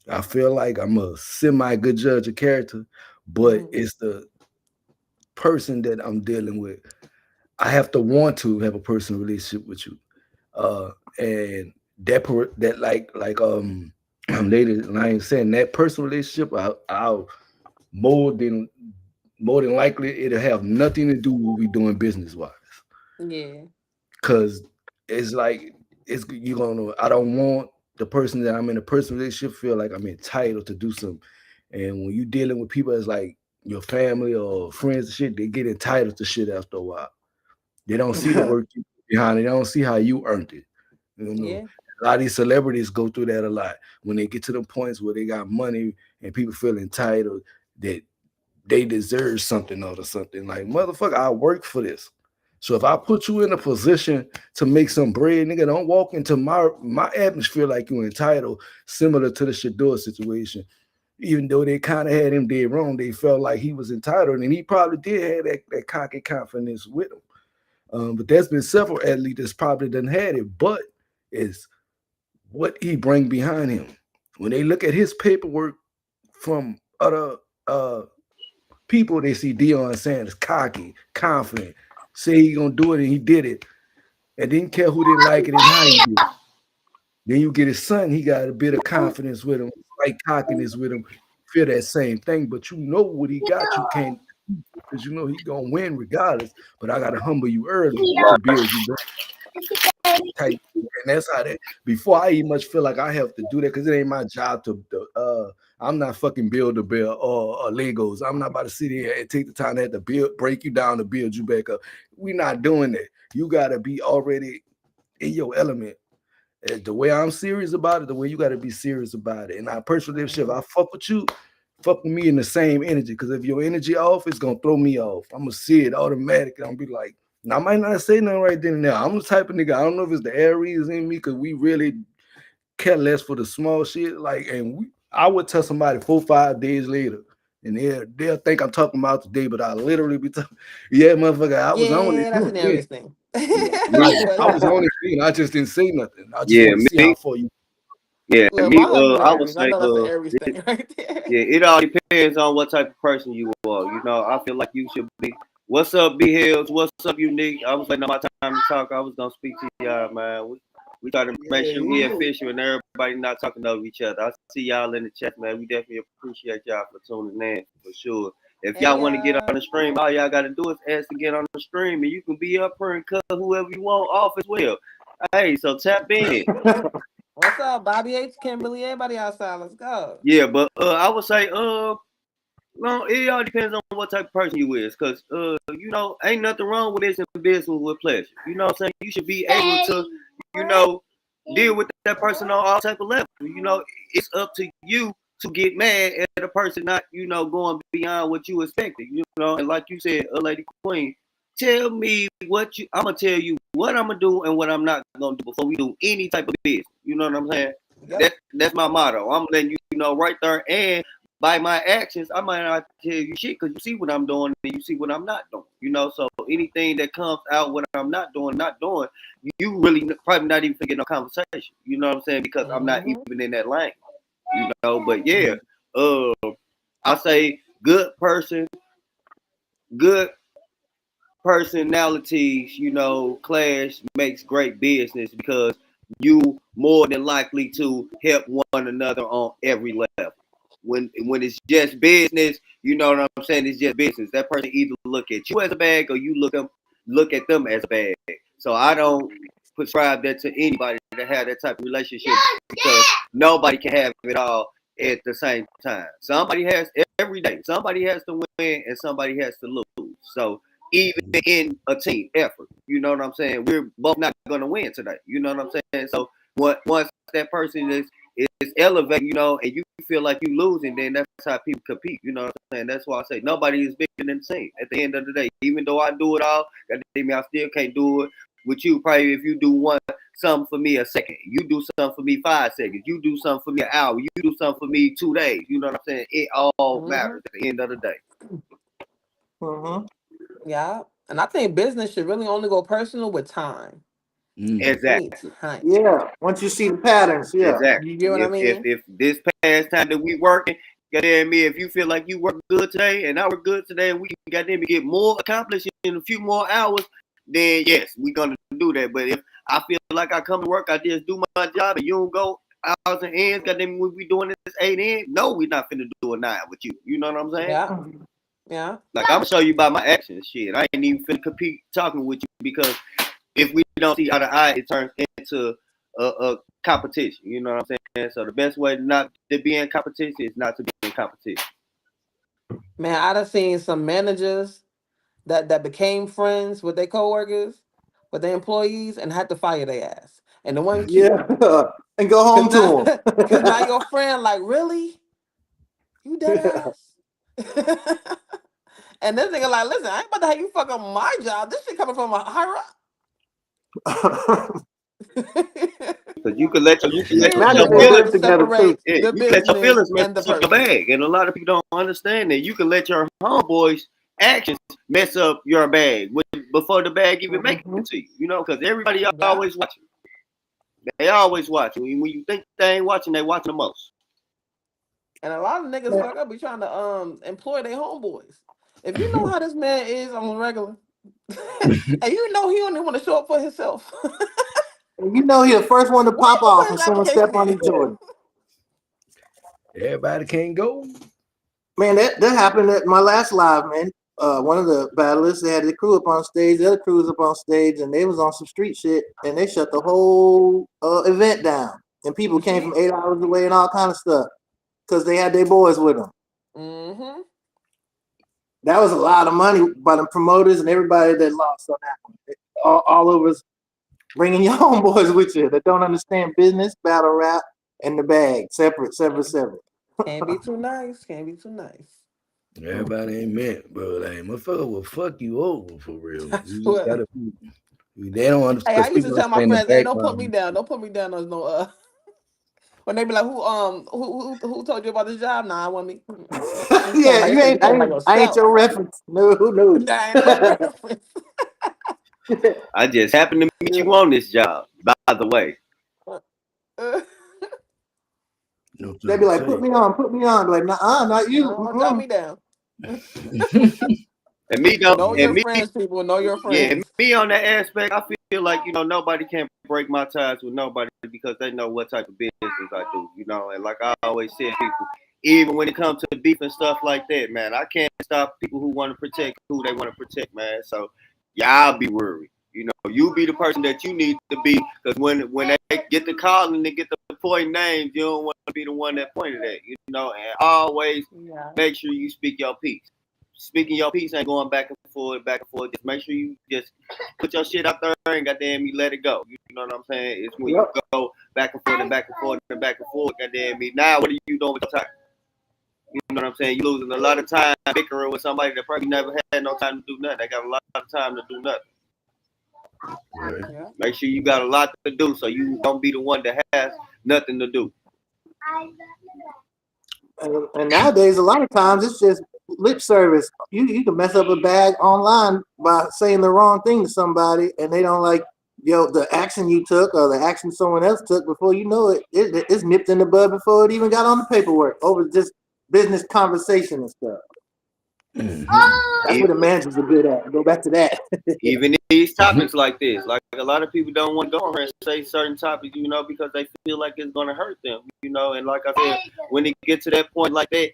I feel like I'm a semi good judge of character, but it's the person that I'm dealing with. I have to want to have a personal relationship with you, and that lady Lion saying that personal relationship, I'll more than more than likely it'll have nothing to do with what we doing business wise, Yeah. because it's like it's you gonna. I don't want the person that I'm in a personal relationship feel like I'm entitled to do something. And when you dealing with people as like your family or friends and shit, they get entitled to shit after a while. They don't see the work you put behind it. They don't see how you earned it. You know, Yeah. a lot of these celebrities go through that a lot. When they get to the points where they got money and people feel entitled that they deserve something or something. Like, motherfucker, I work for this. So if I put you in a position to make some bread, nigga, don't walk into my atmosphere like you entitled, similar to the Shador situation. Even though they kind of had him dead wrong, they felt like he was entitled, and he probably did have that cocky confidence with him. But there's been several athletes that's probably done had it, but it's what he bring behind him. When they look at his paperwork from other people, they see Deion Sanders cocky, confident, say he gonna do it, and he did it, and didn't care who didn't like it and how he did it. Then you get his son, he got a bit of confidence with him, slight cockiness with him, feel that same thing, but you know what he got, you can't, because you know he gonna win regardless. But I gotta humble you early to build you back. Type. And that's how that before I even much feel like I have to do that, because it ain't my job to I'm not fucking build a bill or Legos. I'm not about to sit here and take the time to have to build break you down to build you back up. We're not doing that. You gotta be already in your element. The way I'm serious about it, the way you got to be serious about it. And I personally, if I fuck with you, fuck with me in the same energy. Because if your energy off, it's gonna throw me off. I'm gonna see it automatically. I'm gonna be like, now I might not say nothing right then and there. I'm the type of nigga. I don't know if it's the Aries in me, because we really care less for the small shit. Like, I would tell somebody 4-5 days later, and they'll think I'm talking about today, but I literally be talking, yeah, motherfucker, I was on it. Yeah, that's an Yeah. Aries thing. Right. For I was sure. on it. I just didn't say nothing. I just Yeah, wanted to see me. how far you. Yeah, Look, me. my husband an I would Aries. I say. know that's an Aries thing right there. Yeah, it all depends on what type of person you are. You know, I feel like you should be. What's up, B Hills? What's up, Unique? I was waiting on my time to talk. I was gonna speak to y'all, man. We try to make Yeah, sure we official and everybody not talking over each other. I see y'all in the chat, man. We definitely appreciate y'all for tuning in for sure. If y'all Hey, want to get on the stream, all y'all gotta do is ask to get on the stream, and you can be up here and cut whoever you want off as well. Hey, so tap in. what's up, Bobby H, Kimberly, everybody outside? Let's go. Yeah, but I would say no, it all depends on what type of person you is, cause you know, ain't nothing wrong with this in business with pleasure. You know what I'm saying? You should be able to, you know, deal with that person on all type of levels. You know, it's up to you to get mad at a person not, you know, going beyond what you expected. You know, and like you said, Lady Queen, tell me what you. I'm gonna tell you what I'm gonna do and what I'm not gonna do before we do any type of business. You know what I'm saying? Yep. That's my motto. I'm letting you know right there, and by my actions, I might not tell you shit because you see what I'm doing and you see what I'm not doing. You know, so anything that comes out what I'm not doing, you really probably not even getting no conversation. You know what I'm saying? Because I'm not even in that lane. You know, but yeah, uh, I say good personalities, you know, clash makes great business because you more than likely to help one another on every level. when it's just business, you know what I'm saying? It's just business. That person either look at you as a bag or you look at them as a bag. So I don't prescribe that to anybody to have that type of relationship because nobody can have it all at the same time. Somebody has every day. Somebody has to win and somebody has to lose. So even in a team effort, you know what I'm saying? We're both not going to win today. You know what I'm saying? So once that person is elevating, you know, and you feel like you losing, then that's how people compete. You know what I'm saying? That's why I say nobody is bigger than the team. At the end of the day, even though I do it all, I still can't do it with you. Probably if you do something for me a second, you do something for me 5 seconds, you do something for me an hour, you do something for me 2 days. You know what I'm saying? It all matters at the end of the day. Yeah, and I think business should really only go personal with time. Exactly. Time. Yeah, once you see the patterns, yeah. Exactly. You get what I mean? If this past time that we working, goddamn me, if you feel like you work good today and I work good today and we goddamn get more accomplished in a few more hours, then yes, we're gonna do that. But if I feel like I come to work, I just do my job and you don't go hours and ends, goddamn we be doing this 8 ends. No, we're not finna do a 9 with you. You know what I'm saying? Yeah. Yeah. Like I'm gonna show you by my actions. Shit. I ain't even finna compete talking with you because if we don't see eye to eye, it turns into a competition. You know what I'm saying? So the best way not to be in competition is not to be in competition. Man, I done seen some managers that became friends with their coworkers, with their employees, and had to fire their ass. And the one cute. Yeah, and go home to now, them. Cause now your friend like, really? You dead ass? And this nigga like, listen, I ain't about to have you fuck up my job. This shit coming from a higher up. Because you can let Now your they feelings together too. separate the you can let your business feelings mess and the up your person. bag. And a lot of people don't understand that. You can let your homeboys' actions mess up your bag before the bag even make it to you. You know, because everybody always watching. They always watching. When you think they ain't watching, they watching the most. And a lot of niggas fuck up be trying to employ their homeboys. If you know how this man is on the regular, and you know he only want to show up for himself. You know he the first one to pop Where off you when put his someone step on his application Jordan. Everybody can't go. Man, that happened at my last live, man. One of the battlers, they had the crew up on stage, the other crew was up on stage, and they was on some street shit, and they shut the whole event down. And people came from 8 hours away and all kind of stuff because they had their boys with them. Mm-hmm. That was a lot of money by the promoters and everybody that lost on that one. All of us bringing your homeboys with you that don't understand business, battle rap, and the bag. Separate. Can't be too nice. Can't be too nice. Everybody ain't meant, bro. Like, motherfucker will fuck you over for real. I You just swear. gotta. They don't understand Hey, I because used to people tell my understand the friends, hey, don't put background. me down. Don't put me down as no when they be like, who told you about this job? Nah, I want me. You came Yeah, by you yourself. You ain't. came by I ain't yourself. your reference. No, who knows? Nah, ain't no reference. I just happened to meet you on this job, by the way. They be like, put me on. Be like, nah, not you. No, drop me down. And me Know don't, and your me, friends, people. Know your yeah, and friends. me on that aspect, I feel like nobody can break my ties with nobody because they know what type of business I do, And like I always say, people, even when it comes to beef and stuff like that, man, I can't stop people who want to protect who they want to protect, man. So y'all be worried. You be the person that you need to be, because when they get the call and they get the point names, you don't want to be the one that pointed at, and always make sure you speak your piece. Speaking your piece ain't going back and forth. Just make sure you just put your shit out there and goddamn you let it go. You know what I'm saying? It's when you go back and forth and back and forth and back and forth, goddamn me. Now what are you doing with your time? You know what I'm saying? You're losing a lot of time bickering with somebody that probably never had no time to do nothing. They got a lot of time to do nothing. Right. Yeah. Make sure you got a lot to do so you don't be the one that has nothing to do. And nowadays, a lot of times it's just lip service. You can mess up a bag online by saying the wrong thing to somebody, and they don't like the action you took or the action someone else took. Before you know it, it's nipped in the bud before it even got on the paperwork over just business conversation and stuff. That's what the managers are good at. Go back to that. Even these topics like this, like a lot of people don't want to go on here and say certain topics, you know, because they feel like it's gonna hurt them, you know. And like I said, when it get to that point like that,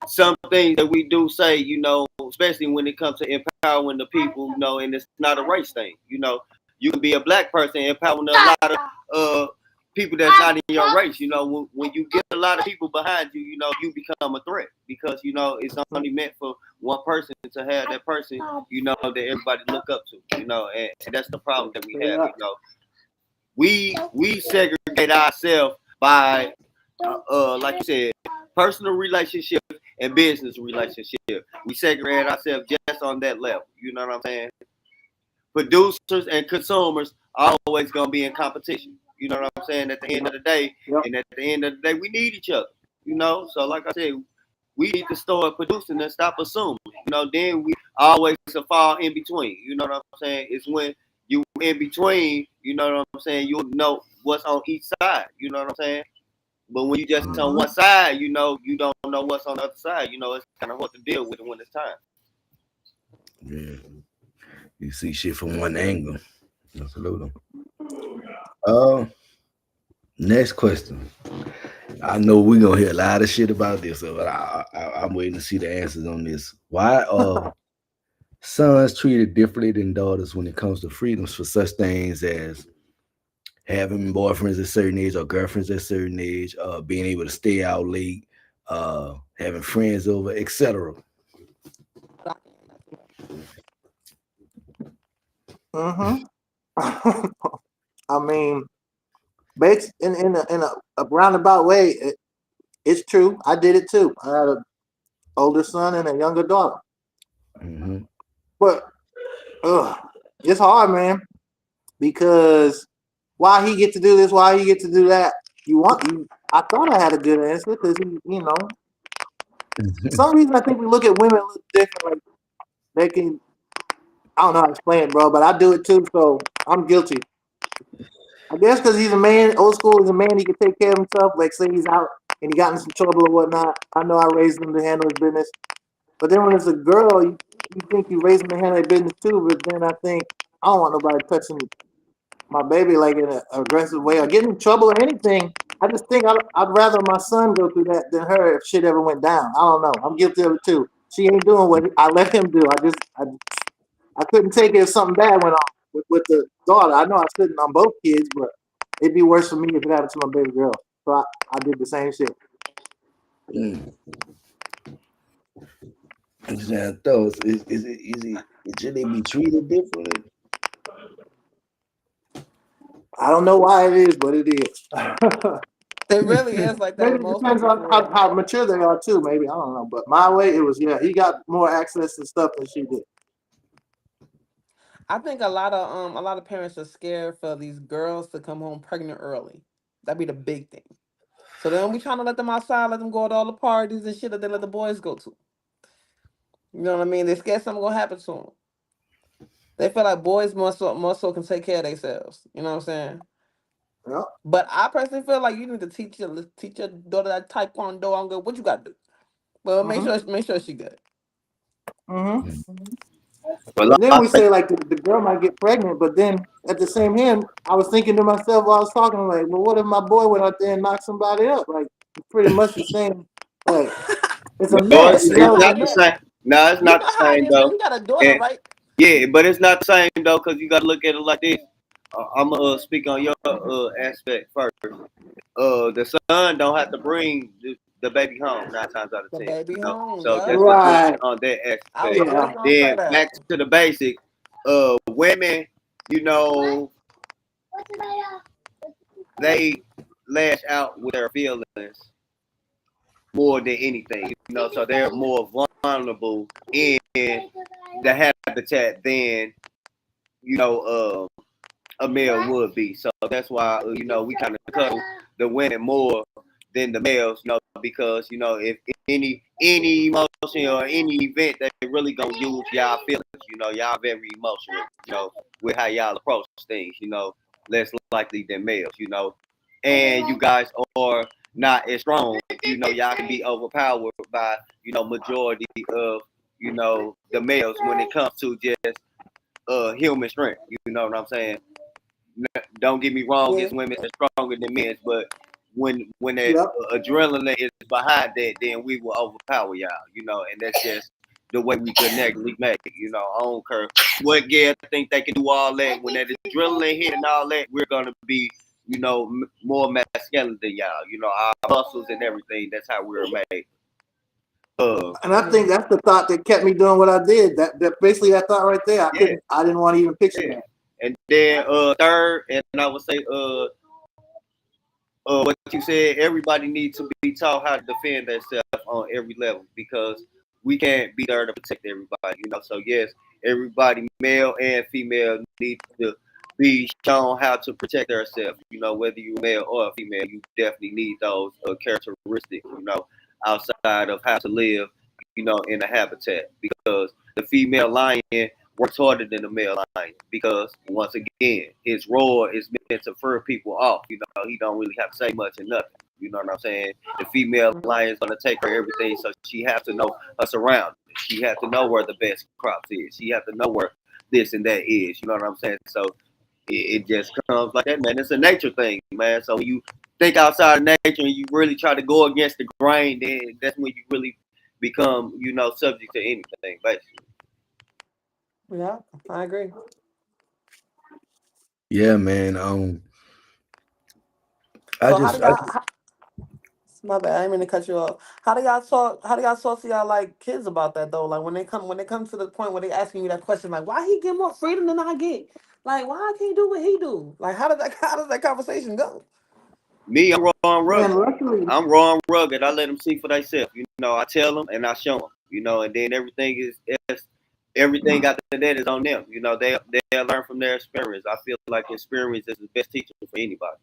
some things that we do say, you know, especially when it comes to empowering the people, you know, and it's not a race thing, you know. You can be a black person empowering a lot of people that's not in your race, you know. When you get a lot of people behind you, you know, you become a threat because, you know, it's only meant for one person to have that person, you know, that everybody look up to, you know, and that's the problem that we have, you know. We segregate ourselves by, like you said, personal relationship and business relationship. We segregate ourselves just on that level. You know what I'm saying? Producers and consumers are always gonna be in competition. You know what I'm saying? At the end of the day, and at the end of the day, we need each other. You know, so like I said, we need to start producing and stop assuming. You know, then we always fall in between. You know what I'm saying? It's when you in between. You know what I'm saying? You'll know what's on each side. You know what I'm saying? But when you just on one side, you know, you don't know what's on the other side. You know, it's kind of hard to deal with it when it's time. Yeah. You see shit from one angle. Absolutely. Next question. I know we're gonna hear a lot of shit about this, but I'm waiting to see the answers on this. Why are sons treated differently than daughters when it comes to freedoms for such things as having boyfriends at a certain age or girlfriends at a certain age, being able to stay out late, having friends over, etc. I mean, based in a roundabout way, it's true. I did it too. I had an older son and a younger daughter. Mm-hmm. But it's hard, man, because why he get to do this, why he get to do that? I thought I had a good answer because you know, for some reason I think we look at women a little different. Like they can, I don't know how to explain it, bro, but I do it too, so I'm guilty. I guess because he's a man, old school is a man, he can take care of himself. Like say he's out and he got in some trouble or whatnot. I know I raised him to handle his business. But then when it's a girl, you think you raise them to handle their business too. But then I think I don't want nobody touching my baby like in an aggressive way or getting in trouble or anything. I just think I'd rather my son go through that than her if shit ever went down. I don't know. I'm guilty of it too. She ain't doing what I let him do. I couldn't take it if something bad went on with the daughter. I know I couldn't on both kids, but it'd be worse for me if it happened to my baby girl. So I did the same shit. Thoughts. Is it should they be treated differently? I don't know why it is, but it is. It really is like that Maybe with it most depends people on for real. how mature they are too. Maybe I don't know, but my way it was he got more access to stuff than she did. I think a lot of parents are scared for these girls to come home pregnant early. That'd be the big thing. So they don't be trying to let them outside, let them go to all the parties and shit that they let the boys go to. You know what I mean? They scared something gonna happen to them. They feel like boys more so can take care of themselves. You know what I'm saying? Yeah. But I personally feel like you need to teach your daughter that taekwondo. I'm good. What you got to do? Well, make sure she good. But And then we like, say like the girl might get pregnant, but then at the same hand, I was thinking to myself while I was talking, like, well, what if my boy went out there and knocked somebody up? Like, it's pretty much the same. Like, it's a no, mess, you it's know. not the same. No, it's You not know the how it same is when though. you got a daughter, And right? yeah, but it's not the same though, because you got to look at it like this. I'm gonna speak on your aspect first. The son don't have to bring the baby home 9 times out of The 10. You baby know, home, so yeah. just to touch Right. on that I was aspect. Yeah. just gonna say Then that. back to the basic. Women, you know, they lash out with their feelings more than anything. You know, so they're more vulnerable in the habitat than you know a male would be. So that's why you know we kind of cuddle the women more than the males. You know, because you know if any emotion or any event that really gonna use y'all feelings. You know, y'all very emotional. You know, with how y'all approach things. You know, less likely than males. You know, and you guys are not as strong. You know, y'all can be overpowered by you know majority of you know the males when it comes to just human strength. You know what I'm saying? Don't get me wrong, Yeah. it's women that's stronger than men, but when that Yep. adrenaline is behind that, then we will overpower y'all, and that's just the way we genetically make. I don't care what girl think they can do all that. When that adrenaline hit and all that, we're gonna be, more masculine than y'all. Our muscles and everything. That's how we're made. And I think that's the thought that kept me doing what I did. That basically that thought right there. Yeah, I didn't want to even picture yeah. that. And then third, and I would say what you said, everybody needs to be taught how to defend themselves on every level because we can't be there to protect everybody. So yes, everybody, male and female, needs to be shown how to protect themselves. Whether you're male or female, you definitely need those characteristics. Outside of how to live, in a habitat because the female lion works harder than the male lion because once again, his roar is meant to fur people off. He don't really have to say much or nothing. You know what I'm saying? The female lion is gonna take her everything, so she has to know her surroundings. She has to know where the best crops is. She has to know where this and that is. You know what I'm saying? So it just comes like that, man. It's a nature thing, man. So when you think outside of nature and you really try to go against the grain, then that's when you really become, subject to anything, basically. Yeah, I agree. Yeah, man. I So how do just, I y'all? My bad, I didn't mean to cut you off. How do y'all talk? How do y'all talk to y'all like kids about that though? Like when they come to the point where they asking you that question, like why he get more freedom than I get? Like why I can't do what he do? Like how does that how does that conversation go? Me, I'm raw and Man, rugged. luckily, I'm raw and rugged. I let them see for themselves. I tell them and I show them. And then everything after that is on them. They learn from their experience. I feel like experience is the best teacher for anybody.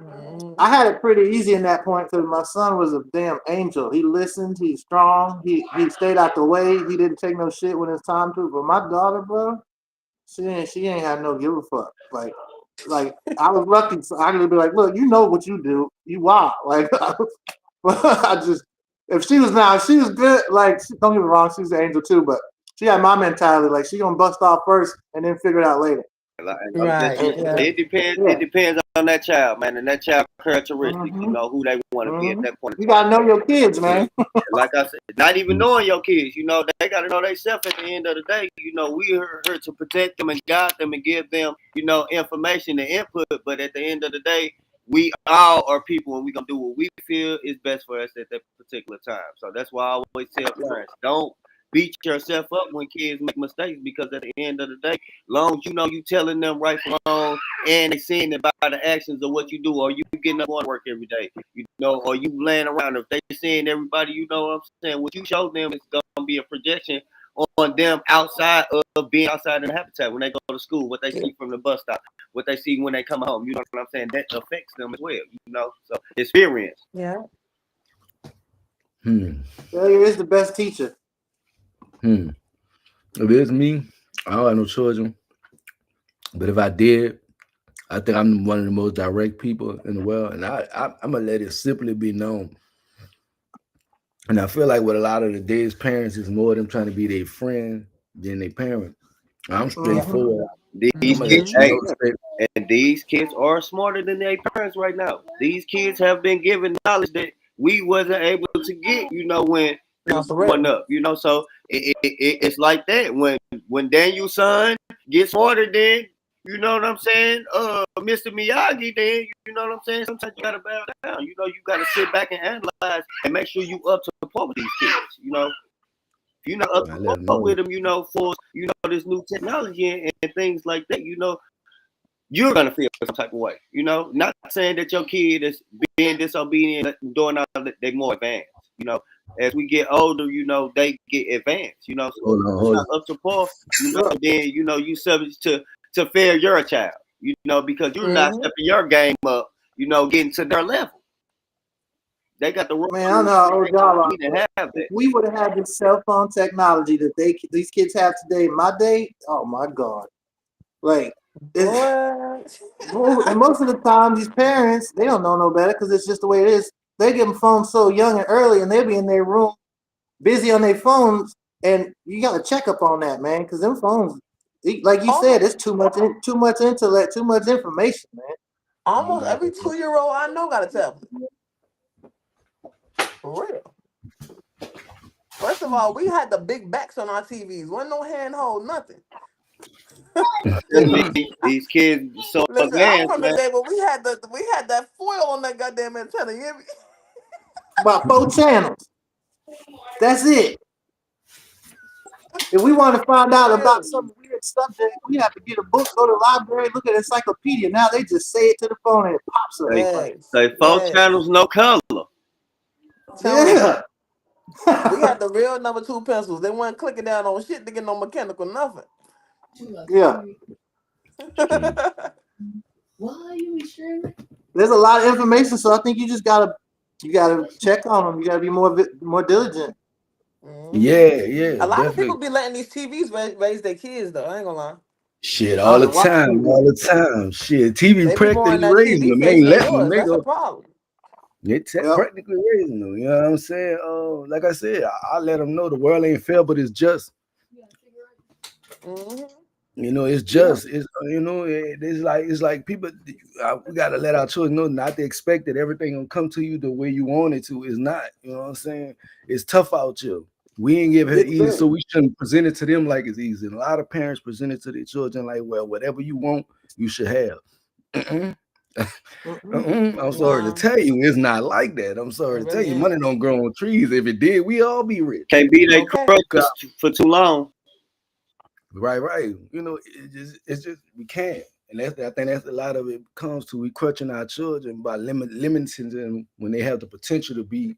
Mm, I had it pretty easy in that point because my son was a damn angel. He listened. He's strong. He stayed out the way. He didn't take no shit when it's time to. But my daughter, bro, she ain't had no give a fuck. Like I was lucky. So I could be like, look, you know what you do. You wild. Like I just if she was good. Like don't get me wrong, she's an angel too. But she had my mentality. Like she gonna bust off first and then figure it out later. Like, I was just right. gonna Yeah. say, it depends. Yeah. It depends on that child, man, and that child characteristics. Mm-hmm. Who they want to be at Mm-hmm. that point You in time. gotta know your kids, Yeah. man. Like I said, not even knowing your kids, they got to know themselves at the end of the day. We are here to protect them and guide them and give them, information and input. But at the end of the day, we all are people and we're going to do what we feel is best for us at that particular time. So that's why I always tell parents, don't beat yourself up when kids make mistakes because at the end of the day, long as you telling them right from wrong and they seeing it by the actions of what you do, or you getting up going to work every day, or you laying around. If they seeing everybody, what I'm saying, what you show them is gonna be a projection on them outside of being outside in the habitat when they go to school, what they see from the bus stop, what they see when they come home. You know what I'm saying? That affects them as well. So experience. Yeah. hmm, Failure is the best teacher. hmm. If it's me, I don't have no children. But if I did, I think I'm one of the most direct people in the world, and I'm gonna let it simply be known. And I feel like with a lot of the days parents is more them trying to be their friend than their parent. I'm Yeah. Mm-hmm. straightforward. I'm These gonna let kids, Mm-hmm. you hey, know straight. and these kids are smarter than their parents right now. These kids have been given knowledge that we wasn't able to get, when we No, was for growing real. up. So it's like that. When Daniel's son gets smarter than, what I'm saying, Mr. Miyagi, then you know what I'm saying. Sometimes you gotta bow down. You gotta sit back and analyze and make sure you up to par with these kids. If you're not up I to let them par know. with them, for this new technology and things like that, you're gonna feel some type of way. Not saying that your kid is being disobedient, doing all that, they more advanced. You know, as we get older, they get advanced. So if Hold on, you're hold not on. up to par, Look, then you subject to fail your child. Because you're not Mm-hmm. stepping your game up. Getting to their level. They got the raw man, I don't know how old y'all are, we didn't but have if that. we would have had this cell phone technology that these kids have today, in my day, oh my god, like it's Boy. and most of the time these parents they don't know no better because it's just the way it is. They give them phones so young and early, and they'll be in their room busy on their phones, and you got to check up on that, man, because them phones. like you said, Almost, it's too much intellect, too much information, man. almost every 2-year-old I know got a tablet. For real. First of all, we had the big backs on our TVs. Wasn't no handhold, nothing. These kids so Listen, I'm advanced, from the man. day where we had that foil on that goddamn antenna. You hear me? About 4 channels. That's it. If we want to find out about Really? some weird subject, we have to get a book, go to the library, look at encyclopedia. Now they just say it to the phone and it pops up. Say, Like, Yes, say 4 channels, yes. no color. Telling you. yeah. We had the real number 2 pencils. They weren't clicking down on shit to get no mechanical nothing. Yeah. Mm. There's a lot of information, so I think you gotta check on them. You gotta be more diligent. Hmm. Yeah, A lot of people definitely. be letting these TVs raise their kids though. I ain't gonna lie. Shit, I all don't the know watch time, TV. all the time. Shit, TV They be more in practically that raising TV them. facing Ain't than letting them. yours. They That's a go. problem. Yep. Practically raising them. You know what I'm saying? Like I said, I let them know the world ain't fair, but it's just. Hmm. You know, it's Yeah. just. It's it's like people. We gotta let our children know not to expect that everything gonna come to you the way you want it to. It's not. You know what I'm saying? It's tough out here. We ain't give her Get easy, there. so we shouldn't present it to them like it's easy. And a lot of parents present it to their children like, well, whatever you want, you should have. Mm-mm. Mm-mm. I'm sorry to Nah, tell you, it's not like that. I'm it sorry to tell really you, ain't. money don't grow on trees. If it did, we all be rich. Can't be they Okay. crutches for too long. Right. You know, it's just we can't, and I think that's a lot of it comes to we crutching our children by limiting them when they have the potential to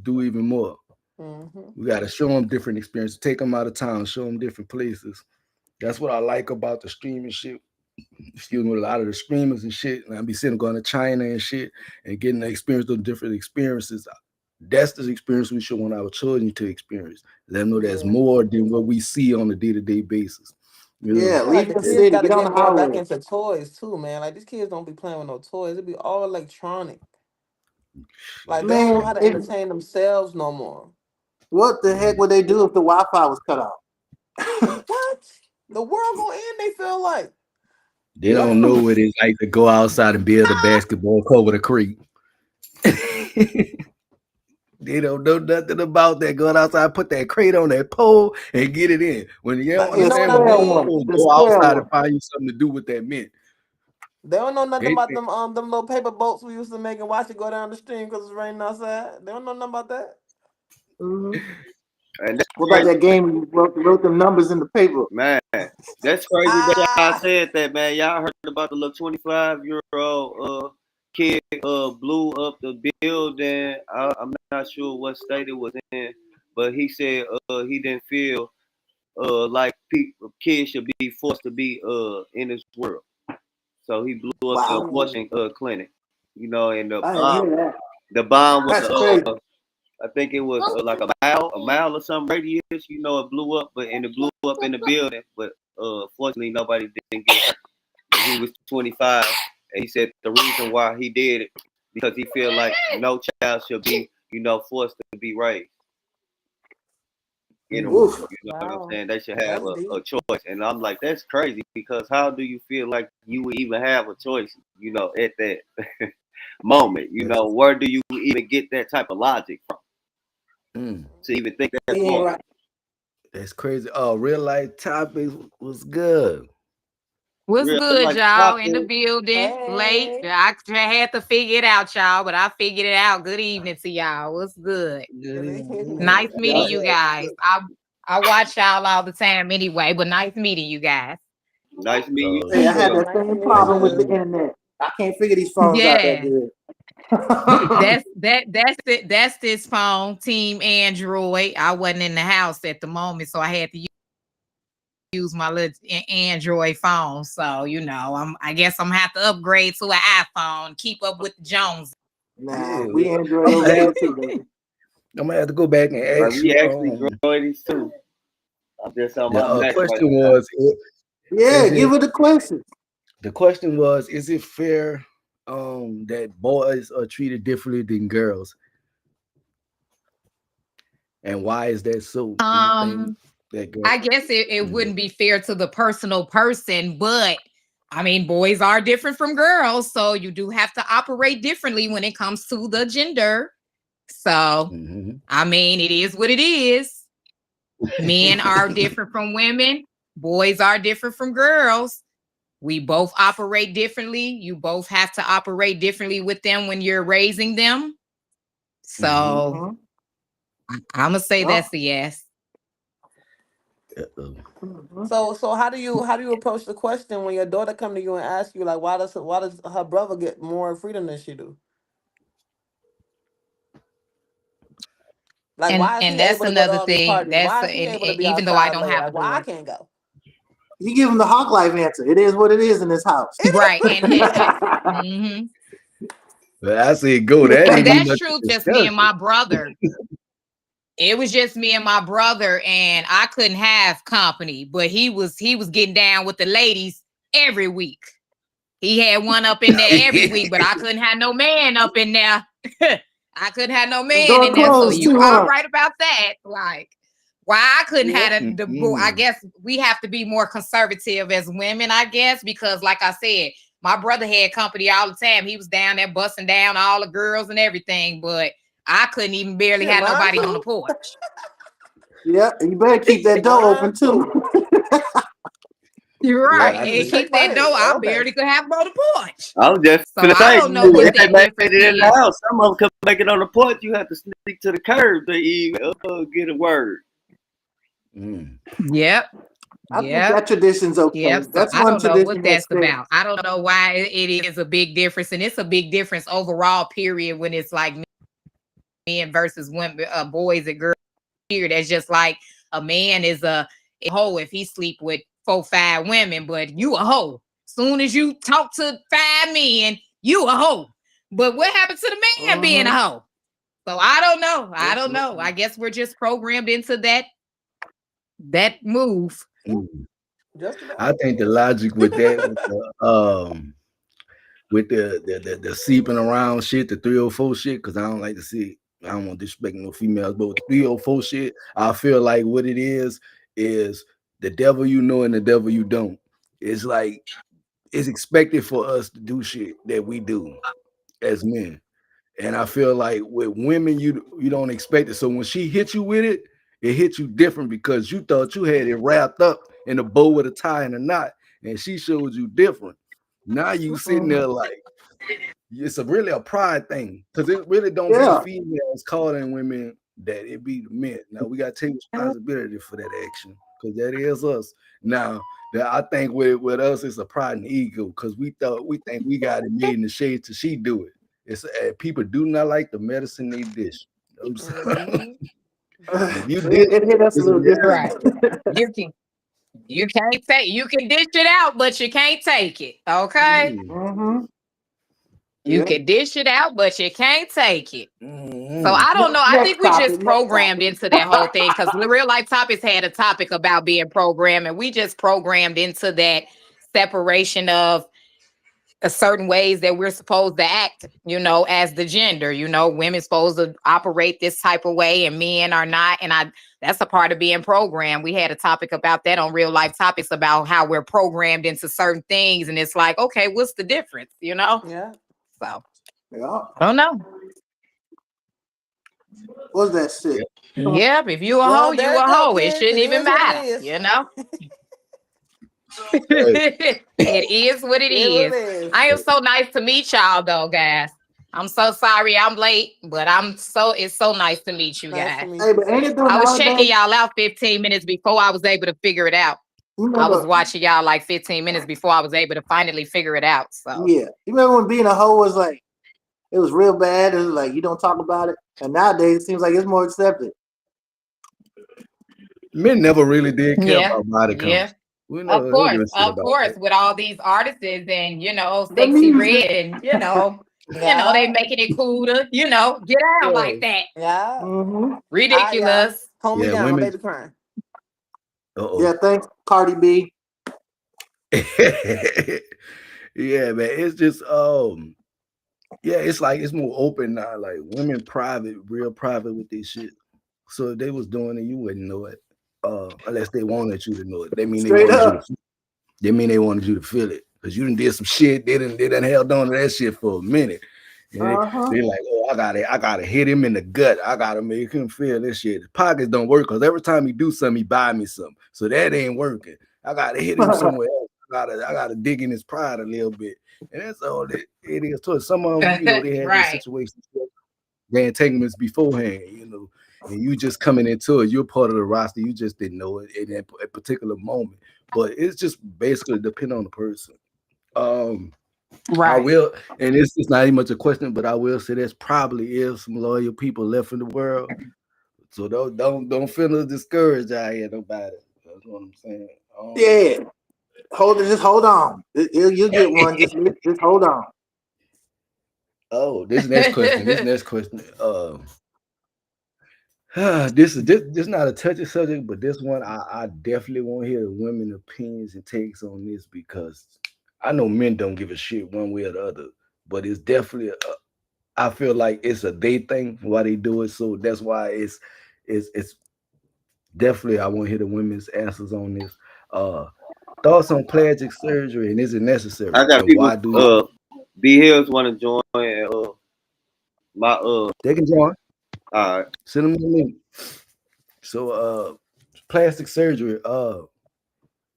do even more. Hmm. We got to show them different experiences, take them out of town, show them different places. That's what I like about the streaming shit. Excuse me, a lot of the streamers and shit. And I be sitting going to China and shit and getting the experience of different experiences. That's the experience we should want our children to experience. Let them know there's Yeah. more than what we see on a day-to-day basis. You I Yeah. know, feel like Leave the the kids city. got to Get on get the more back highway. into toys too, man. Like these kids don't be playing with no toys. It be all electronic. Like they don't know Man, how to entertain themselves no more. what the heck would they do if the Wi-Fi was cut off? What? The world gonna end? They feel like. they don't know what it's like to go outside and build a basketball court with a creek. They don't know nothing about that. Going outside, put that crate on that pole, and get it in. When you don't Like, you The know what understand I what square being one. mean? cool, The go square outside and one. find you something to do with that mint. They don't know nothing They about think, them little paper boats we used to make and watch it go down the stream because it's raining outside. They don't know nothing about that. Mhm. And that's What about crazy, that game you wrote them numbers in the paper? man. That's crazy that y'all Ah, said that, man. Y'all heard about the little 25-year-old kid blew up the building. I'm not sure what state it was in, but he said he didn't feel like kids should be forced to be in this world. So he blew up the Wow. mm, abortion clinic. You know, and I didn't hear that. the bomb was That's crazy. I think it was like a mile or some radius. You know, it blew up, but and it blew up in the building. But fortunately, nobody didn't get hurt. And he was 25, and he said the reason why he did it because he feel like no child should be, forced to be raised in the mm, world. Oof. You know what I'm wow, saying? They should have that's a deep. choice. And I'm like, that's crazy because how do you feel like you would even have a choice? At that moment. that's, Where do you even get that type of logic from mm, to even think He that's ain't wrong? right. that's crazy. Oh, real life topics was good. What's Real good, like y'all? In the topic. building, late. Hey, I had to figure it out, y'all, but I figured it out. Good evening to y'all. What's good? Good good evening. Nice evening. meeting Yeah. you guys. I watch y'all all the time anyway, but nice meeting you guys. Nice to meet Oh Hey, I you had shit. too. that Nice to same meet you Nice problem with meeting the too. you. internet. I can't figure these phones out that Yeah, good. that's this phone, Team Android. I wasn't in the house at the moment, so I had to use my little Android phone. So I guess I'm gonna have to upgrade to an iPhone, keep up with the Joneses. Nah, Yeah, we well, Android I'm over gonna have here too, baby. to go back and Like ask we you. actually Droidies too. I'm just on The my Mac right question now. was, Yeah, is give it? her the question. The question was, is it fair that boys are treated differently than girls, and why is that so? Do you think? Um, that girl. I guess it wouldn't be fair to the personal person, but I mean, boys are different from girls, so you do have to operate differently when it comes to the gender. So, I mean, it is what it is. Men are different from women, boys are different from girls. We both operate differently. You both have to operate differently with them when you're raising them. So, I'm gonna say that's a yes. So how do you approach the question when your daughter come to you and ask you like why does her brother get more freedom than she do? Like why is And he that's able to go to another all these thing. parties? That's Why is he and able to be even though I outside don't late? have Like why I boys, can't go? You give him the hawk life answer. It is what it is in this house. right? And But I said go. That and ain't even that's much true. Just me and discussion. my brother. It was just me and my brother, and I couldn't have company. But he was getting down with the ladies every week. He had one up in there every week, but I couldn't have no man up in there. I couldn't have no man Door in there. So closed you too, are huh? right about that. Like, why I couldn't Yeah. have I guess we have to be more conservative as women, I guess, because like I said, my brother had company all the time. He was down there busting down all the girls and everything, but I couldn't even barely Shit, have mine nobody on the too. porch. Yeah, you better keep that door Mine open too. You're Yeah, right. I And think. Shake keep my that head door. I all day. barely could have him on the porch. I was just So gonna I say, don't know what if they that made difference it in the is. house, some of them come make it on the porch. You have to sneak to the curb to even get a word. Yep. I think Yep. that tradition's okay. Yep. So That's I one don't know what tradition that that's stays. about. I don't know why it is a big difference. And it's a big difference overall, period, when it's like men versus women, boys and girls. Period. That's just like a man is a hoe if he sleep with 4, 5 women, but you a hoe. Soon as you talk to 5 men, you a hoe. But what happened to the man being a hoe? So I don't know. I don't know. I guess we're just programmed into that move. Just I about. think the logic with that, with the seeping around shit, the 304 shit, because I don't like to see. I don't want to disrespect no females, but with 304 shit, I feel like what it is the devil you know and the devil you don't. It's like it's expected for us to do shit that we do as men. And I feel like with women, you don't expect it. So when she hit you with it, it hit you different because you thought you had it wrapped up in a bow with a tie and a knot, and she showed you different. Now you sitting there like it's really a pride thing because it really don't be the Yeah. females calling women that it be the men. Now we gotta take responsibility for that action because that is us. Now that I think with us it's a pride and ego because we think we got it made in the shade till she do it. It's people do not like the medicine they dish. You know what I'm saying? If you did It hit us a it's a little different. Right. reality. You can't take you can dish it out, but you can't take it. Okay. Mm-hmm. You Yeah. can dish it out, but you can't take it. So Mhm. I don't know. I Next think we topic. just Next programmed topic. into that whole thing because Real Life Topics had a topic about being programmed, and we just programmed into that separation of a certain ways that we're supposed to act, as the gender. Women supposed to operate this type of way and men are not. And that's a part of being programmed. We had a topic about that on Real Life Topics about how we're programmed into certain things. And it's like, okay, what's the difference? Yeah. So Yeah. I don't know. What's that shit? Yep, if you a hoe, Well, you there a you go, hoe. It kids. shouldn't It even is what it matter, is. Hey, It is what it It is what is. it is. I am so nice to meet y'all though, guys. I'm so sorry I'm late, but it's so nice to meet you Nice to guys. Hey, meet you but ain't too. it though I was checking nowadays? y'all out 15 minutes before I was able to figure it out. You I was remember? watching y'all like 15 minutes before I was able to finally figure it out. So Yeah. You remember when being a hoe was like it was real bad? It was like you don't talk about it. And nowadays it seems like it's more accepted. men never really did care yeah, about body count. yeah. We never heard that shit Of about course, that. with all these artists and The sexy music. red and they Yeah. making it cool to get out like that. Yeah. Mm-hmm. Ah, yeah. Ridiculous. Hold me Yeah, down. My women. baby crying. Yeah, Uh-oh. thanks, Cardi B. Yeah, man. It's just yeah, it's like it's more open now. Like women private, real private with this shit. So if they was doing it, you wouldn't know it. unless they wanted you to know it. They mean they Straight wanted you up. to. They mean they wanted you to feel it because you done did some shit. They done held on to that shit for a minute. And Uh-huh. they like, oh, I gotta hit him in the gut. I gotta make him feel this shit. His pockets don't work because every time he do something, he buy me something. So that ain't working. I gotta hit him somewhere else. I gotta dig in his pride a little bit. And that's all it is to it. Some of them, they had their Right. situations, their entanglements beforehand, and you just coming into it. You're part of the roster. You just didn't know it in that particular moment. But it's just basically depend on the person. Um, I Right. will, and it's not even much a question, but I will say there's probably is some loyal people left in the world. So don't feel discouraged out here about it. That's what I'm saying. Yeah. Just hold on. You'll get one. Just hold on. Oh, this next question. This next question. This not a touchy subject, but this one I definitely want to hear the women opinions and takes on this because I know men don't give a shit one way or the other, but it's definitely I feel like it's a they thing why they do it. So that's why it's definitely I want to hear the women's answers on this. Uh Thoughts on plastic surgery and is it I necessary got and people. why do you B Hills want to join. My they can join? all right. Send them a link. So plastic surgery,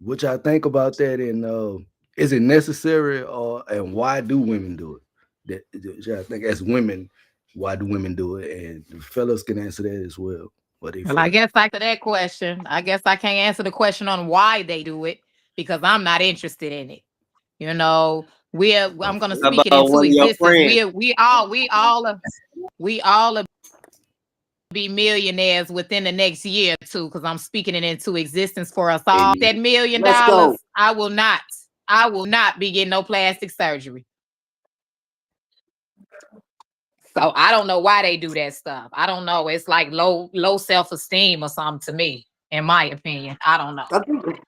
what y'all think about that and is it necessary or and why do women do it? Y'all think as women, why do women do it? And the fellas can answer that as well. What they Well, feel I like. guess after that question, I guess I can't answer the question on why they do it because I'm not interested in it. You know, I'm gonna Okay. How speak it about into one of your existence. friends? We all are be millionaires within the next year or two because I'm speaking it into existence for us all. And That million Let's go. dollars, I will not be getting no plastic surgery. So I don't know why they do that stuff. I don't know. It's like low self esteem or something to me, in my opinion. I don't know. I think it's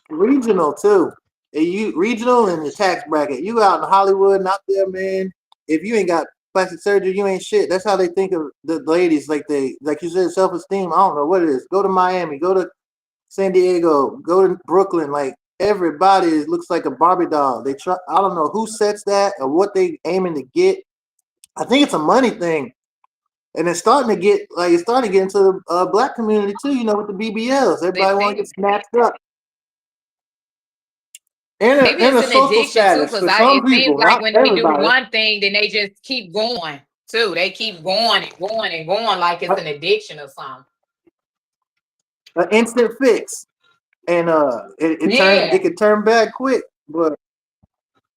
regional too. And you regional and the tax bracket. You out in Hollywood, not there, man. If you ain't got plastic surgery, you ain't shit. That's how they think of the ladies. Like you said, self esteem. I don't know what it is. Go to Miami. Go to San Diego. Go to Brooklyn. Like everybody looks like a Barbie doll. They try. I don't know who sets that or what they aiming to get. I think it's a money thing. And it's starting to get into the black community too. You know, with the BBLs, everybody want to get Maybe snatched up. And it's a an social addiction too, status because for it some seems people, like not when they do everybody. one thing, then they just keep going too. They keep going and going and going like it's An an addiction or something. instant fix, and it Yeah. could turn bad quick. But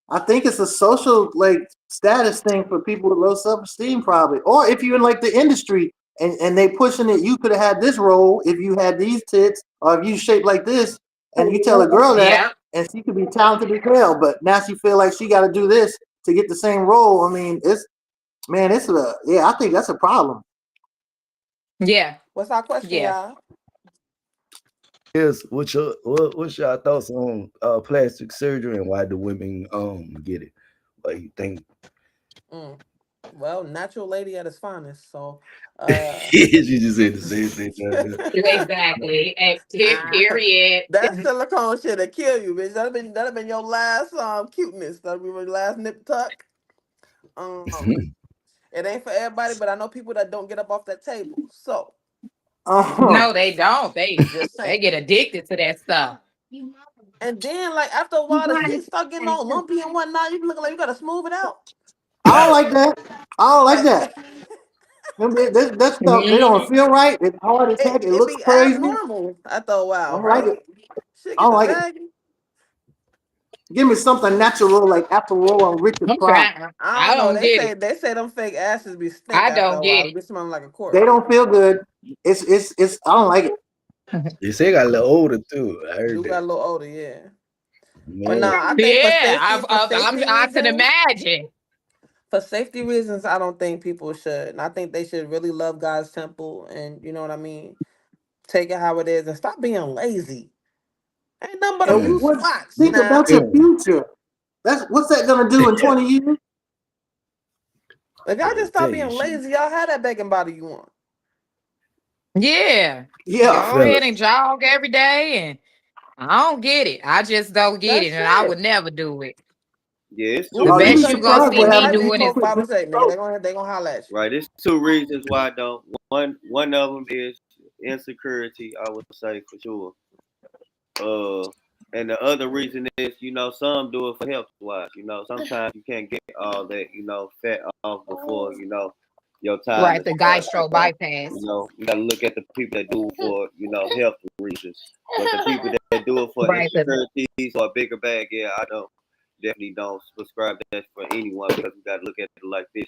I think it's a social like status thing for people with low self esteem, probably. Or if you're in like the industry and they pushing it, you could have had this role if you had these tits, or if you shaped like this, and you tell a girl that, Yeah. and she could be talented as hell, but now she feel like she got to do this to get the same role. I mean, I think that's a problem. Yeah. What's our question, Yeah. y'all? Is what's your thoughts on plastic surgery and why do women get it? What you think? Mm. Well, natural lady at its finest. So, uh, She just said the same thing. Exactly. ah, Period. that silicone shit will kill you, bitch. That'd been your last cuteness. That'll be your last nip tuck. Um, it ain't for everybody, but I know people that don't get up off that table. So, Uh-huh. No, they don't. just They saying. get addicted to that stuff. And then, like after a while, the shit start getting all lumpy and whatnot. You be looking like you gotta smooth it out. I don't like that. I don't like Like that. That stuff, they don't Mhm. feel right. It's hard as it, heck. It it looks be crazy. abnormal after a I while, don't like it. right? Shit I get don't to like it. sagging. Give me something natural like After Roll on Richard Pryor. Okay. I I don't know. don't They get say it. they say them fake asses be stink I after don't a get while. it. Be smelling like a They corpse. don't feel good. It's I don't like it. They say I got a little older too. I Do heard got that. a little older, yeah. But Man, nah, I think for Yeah, safety, for safety I can reasons, imagine. I don't think people should. And I think they should really love God's temple and you know what I mean. Take it how it is and stop being lazy. Ain't nothing but a And few mm, what spots think now. about your future. That's what's that gonna do in 20 years? If y'all I just stop tell being you, shit. lazy, y'all have that bacon body you want. Yeah. Yeah. Go ahead Fellas, and jog every day, and I don't get it. I just don't get it, That's and I would it. never do it. Yeah, it's You two The Oh, you you'd best be tell you people gonna surprised you see what ain't me happens right, when you you doing is post quit by drinking mistake, nigga. soda. They gonna holler at you. right. It's two reasons why I don't. One of them is insecurity. I would say for sure. Uh, and the other reason is, some do it for health wise. Sometimes you can't get all that, fat off before, your time right. is The up. gastro So, bypass. you gotta look at the people that do it for, health reasons. But the people that do it for Right. insecurities or a bigger bag, yeah, I don't definitely don't subscribe that for anyone because we gotta look at it like this,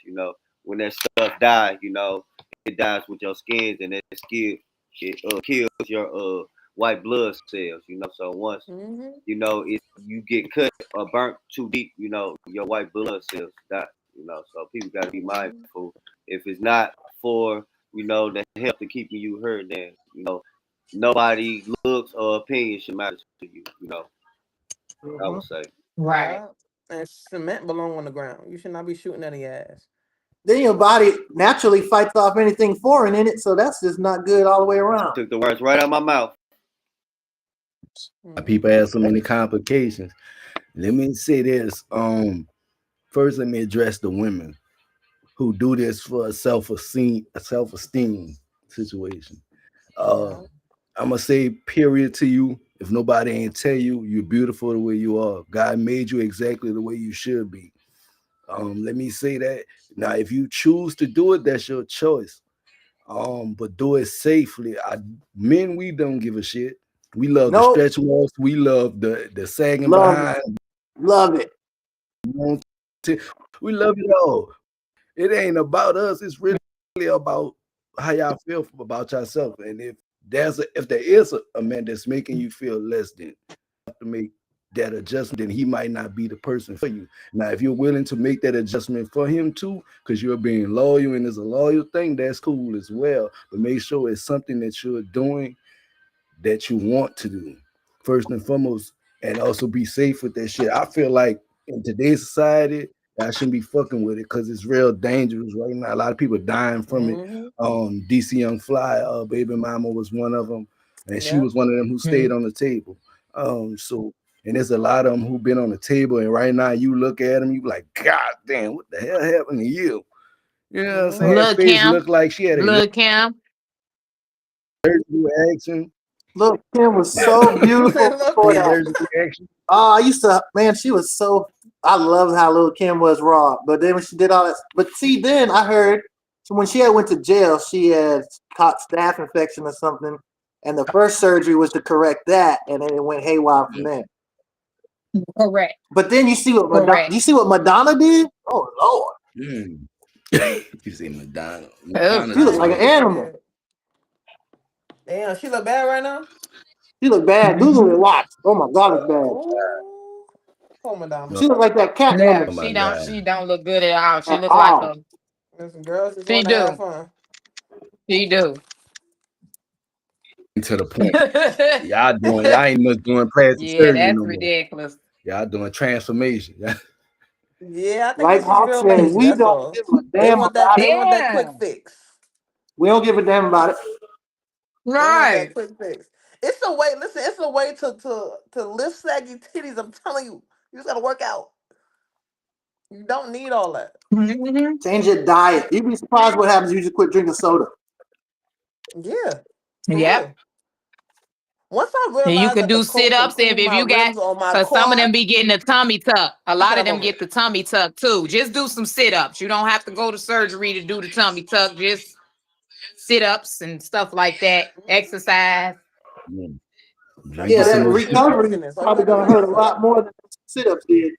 when that stuff dies, it dies with your skins and that skin kills your white blood cells, So once Mm-hmm. if you get cut or burnt too deep, your white blood cells die, So people got to be Mm-hmm. mindful. If it's not for, the health to keeping you hurt, then, nobody looks or opinion should matter to you, I Hmm. would say. Right. Yeah. And cement belong on the ground. You should not be shooting at your ass. Then your body naturally fights off anything foreign in it, so that's just not good all the way around. Took the words right out of my mouth. Mm-hmm. people have so many complications. Let me say this. First, let me address the women who do this for a self esteem situation. Uh, Yeah. I'm gonna say period to you. If nobody ain't tell you, you're beautiful the way you are. God made you exactly the way you should be. Let me say that. Now, if you choose to do it, that's your choice. But do it safely. Men, we don't give a shit. We love the Nope. stretch marks. We love the sagging Love it. behind. Love it. We love it all. It ain't about us. It's really about how y'all feel about yourself. And if there is a man that's making you feel less than, to make that adjustment, then he might not be the person for you. Now, if you're willing to make that adjustment for him too, because you're being loyal and it's a loyal thing, that's cool as well. But make sure it's something that you're doing that you want to do first and foremost, and also be safe with that shit. I feel like in today's society, I shouldn't be fucking with it because it's real dangerous right now. A lot of people dying from it. Mm-hmm. DC Young Fly, baby mama was one of them, and she Yep. was one of them who stayed Mhm. on the table. So, and there's a lot of them who've been on the table, and right now you look at them, you be like, God damn, what the hell happened to you? You know what I'm Mm-hmm. saying? Look, Face Kim. looked like she had an Look, Kim. allergic reaction. Look, Kim was so beautiful Look, before An that. Kim. allergic reaction. Oh, I used to, man, she was so, I love how little Kim was raw. But then when she did all that, but see, then I heard, so when she had went to jail, she had caught staph infection or something. And the first surgery was to correct that. And then it went haywire from there. Correct. But then Correct. you see what Madonna did? Oh, Lord. Mm. You say Madonna. Oh, She Madonna's looked like I an different. ain't animal. shit. Damn, she look bad right now. She looked bad. Google it, watch. Oh, my God, it's bad. Ooh. Poor Madonna. Oh, She looked like that cat yeah, woman oh my she don't. God. She don't look good at all. She at look like all. a. Listen, girls just She want to have do. fun. She do. To the point. Y'all ain't just doing plastic Yeah, surgery that's no more. ridiculous. Y'all doing transformation. Yeah, I think Like it's just Hawk real said, lazy. we That's don't all. give a They damn want that. about They it. want that quick Yeah. fix. We don't give a damn about it. They want that Right. quick fix. It's a way. Listen, it's a way to lift saggy titties. I'm telling you, you just gotta work out. You don't need all that. Mhm. Change your diet. You'd be surprised what happens if you just quit drinking soda. Yeah, for Yep. real. Once I And you realized could that the do coke sit could ups clean if my you got, rims or my because some of car, them be getting a tummy tuck. A I lot said of I'm them over get it. the tummy tuck too. Just do some sit ups. You don't have to go to surgery to do the tummy tuck. Just sit ups and stuff like that. Mhm. Exercise. Mm. That's Drinking Yeah, all some that you. more Just keep Olympic. recovery is working this. All you probably gotta do gonna is hurt just a sit lot up. more than sit-ups did.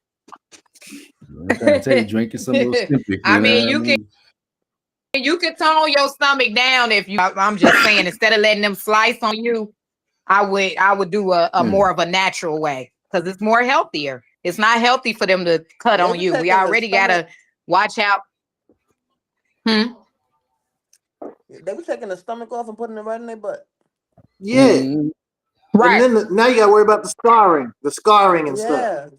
I'm trying to tell you, drinking some more Olympic, I you know mean, what I mean? you can tone your stomach down if you. I'm just saying, instead of letting them slice on you, I would do a Mm. more of a natural way because it's more healthier. It's not healthy for them to cut They on be you. We taking the already stomach. gotta watch out. Hmm? They be taking the stomach off and putting it right in their butt. Yeah. Mm. And Right. then now you gotta worry about the scarring and stuff. Yeah.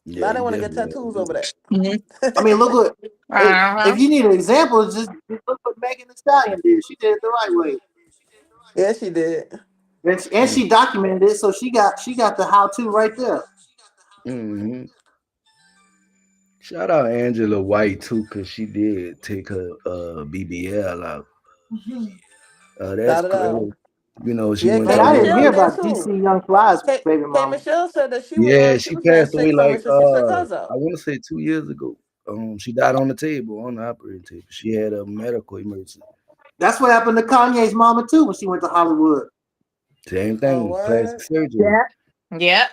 Yeah, Now they you want to get definitely tattoos over that. Mhm. I mean, look what if Uh-huh. you need an example, just look what Megan Thee Stallion did. She did it the right way. Yeah, she did. And she documented it, so she got the how to right there. Mm-hmm. Shout out Angela White too, cause she did take her BBL out. That's Shout it out. crazy. You know, she Yeah, went Man, K I talking didn't about. hear Michelle did about DC too. Young Fly's baby K mama. Michelle said that Yeah, she she was getting passed away sick from like it, so she took hers I out. want to say 2 years ago. She died on the table, on the operating table. She had a medical emergency. That's what happened to Kanye's mama too when she went to Hollywood. Same Oh, thing, plastic word. surgery. Yeah. Yep.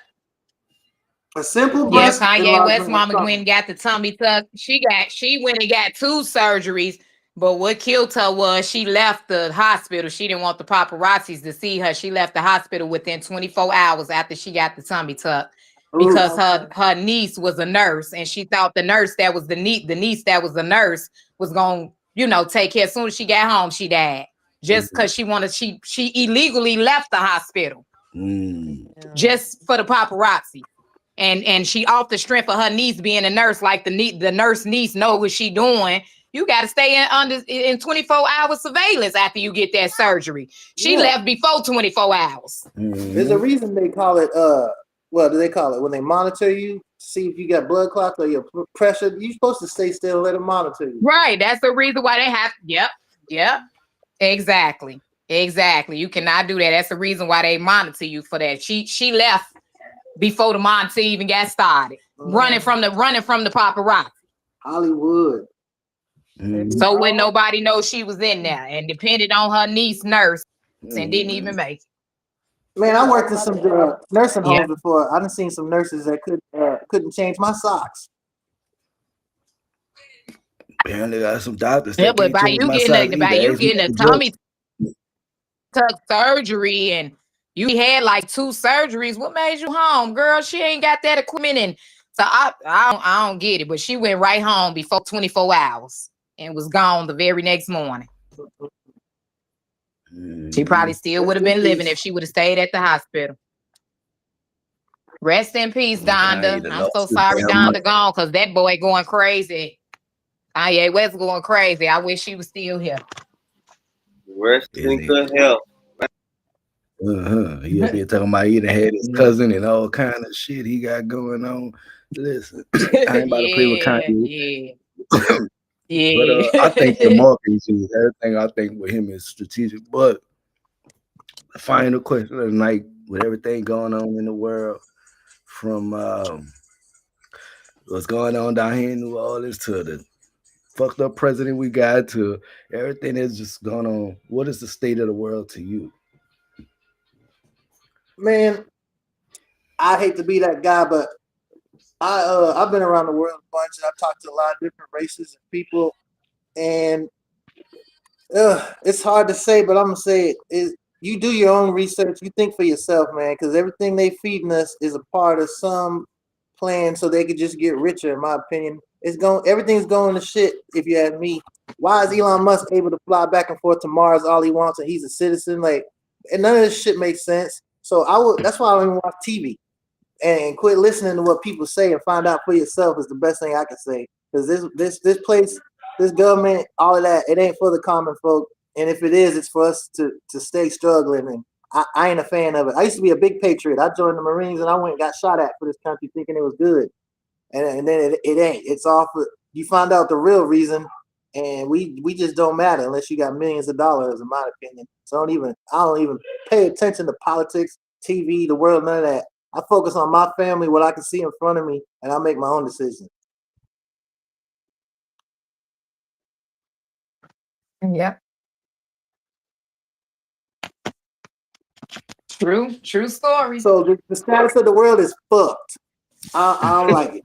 A simple Yeah, breast Kanye West enlargement or mama went something. and got the tummy tuck. She went and got 2 surgeries, but what killed her was she left the hospital. She didn't want the paparazzis to see her. She left the hospital within 24 hours after she got the tummy tuck Ooh. because Okay. her niece was a nurse and she thought the nurse that was the niece that was the nurse was going, take care. As soon as she got home, she died. Just Mhm. because she illegally left the hospital Mm. Yeah. just for the paparazzi. And she off the strength of her niece being a nurse, like the nurse niece know what she doing. You got to stay in 24 hour surveillance after you get that surgery. She Yeah. left before 24 hours. There's a Mhm. reason they call it what do they call it? When they monitor you, see if you got blood clots or your pressure, you're supposed to stay still and let them monitor you. Right. That's the reason why they have. Yep. Yep. Exactly. Exactly. You cannot do that. That's the reason why they monitor you for that. She left before the monitor even got started. Running from the paparazzi. Hollywood. They be Mhm. So when all. nobody knows she was in there and depended on her niece nurse and didn't even Mhm. make it. Man, They be I all worked in about some the image. nursing Yeah. homes before. I done seen some nurses that couldn't change my socks. Apparently, got some doctors Yeah, that but can't change my socks by either. you Ask getting a Michael tummy Jackson. tuck surgery and you had like 2 surgeries, what made you home? Girl, she ain't got that equipment. And so I don't get it. But she went right home before 24 hours and was gone the very next morning. She probably Mhm. still would Rest have in been living if peace. she would have stayed at the hospital. Rest in peace, Kanye Donda. done I'm so lost his sorry damn mind. Donda gone because that boy going crazy. Kanye West going crazy. I wish he was still here. Rest Is in he? good health. He up here talking about he done had his cousin and all kind of shit he got going on. Listen, I ain't about to play with Yeah, Kanye. yeah, But I think the yeah. marketing is everything. I think with him is strategic. But the final question of the night, with everything going on in the world, from what's going on down here in New Orleans to the fucked up president we got to everything that's just going on, what is the state of the world to you? Man, I hate to be that guy, but I've been around the world a bunch and I've talked to a lot of different races and people, and it's hard to say, but I'm gonna say it is. You do your own research. You think for yourself, man, because everything they feeding us is a part of some plan, so they could just get richer. In my opinion, everything's going to shit. If you ask me, why is Elon Musk able to fly back and forth to Mars all he wants, and he's a citizen? Like, and none of this shit makes sense. So I would. That's why I don't even watch TV and quit listening to what people say and find out for yourself is the best thing I can say. Because this place, this government, all of that, it ain't for the common folk. And if it is, it's for us to stay struggling. And I ain't a fan of it. I used to be a big patriot. I joined the Marines and I went and got shot at for this country thinking it was good. And then it ain't. It's all for you find out the real reason. And we just don't matter unless you got millions of dollars, in my opinion. So I don't even pay attention to politics, TV, the world, none of that. I focus on my family, what I can see in front of me, and I make my own decisions. Yep. True story. So the status of the world is fucked. I don't like it.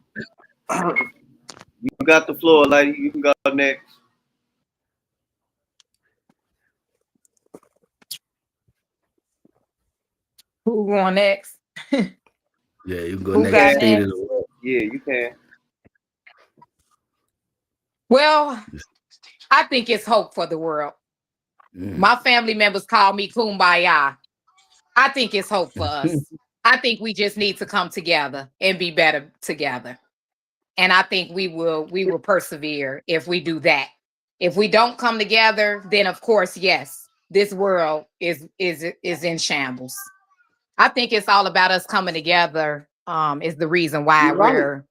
You got the floor, lady. You can go next. Who going next? Yeah, you can go Who next. The got Okay. state of next? the world. Yeah, you can. Well, I think it's hope for the world. Mm. My family members call me Kumbaya. I think it's hope for us. I think we just need to come together and be better together. And I think we will persevere if we do that. If we don't come together, then of course, yes. this world is in shambles. I think it's all about us coming together. Is the reason why You're right. we're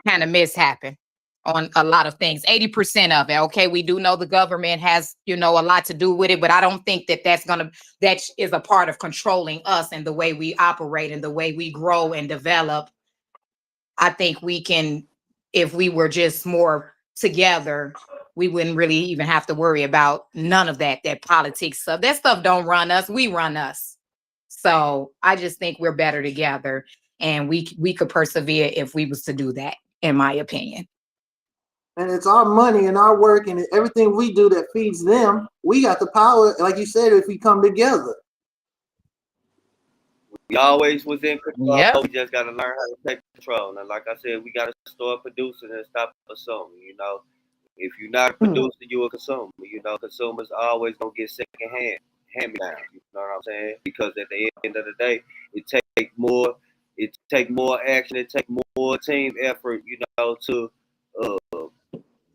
kind of mishappen on a lot of things. 80% of it. Okay, we do know the government has, a lot to do with it, but I don't think that is a part of controlling us and the way we operate and the way we grow and develop. I think we can, if we were just more together, we wouldn't really even have to worry about none of that politics stuff. That stuff don't run us, we run us. So I just think we're better together, and we could persevere if we was to do that, in my opinion. And it's our money and our work and everything we do that feeds them. We got the power, like you said, if we come together. We always was in control. Yep. We just got to learn how to take control. And like I said, we got to start producing and stop assuming. If you're not a producer, you're a consumer. Consumers always gonna get secondhand hand me down. You know what I'm saying? Because at the end of the day, it take more. It take more action. It take more team effort. To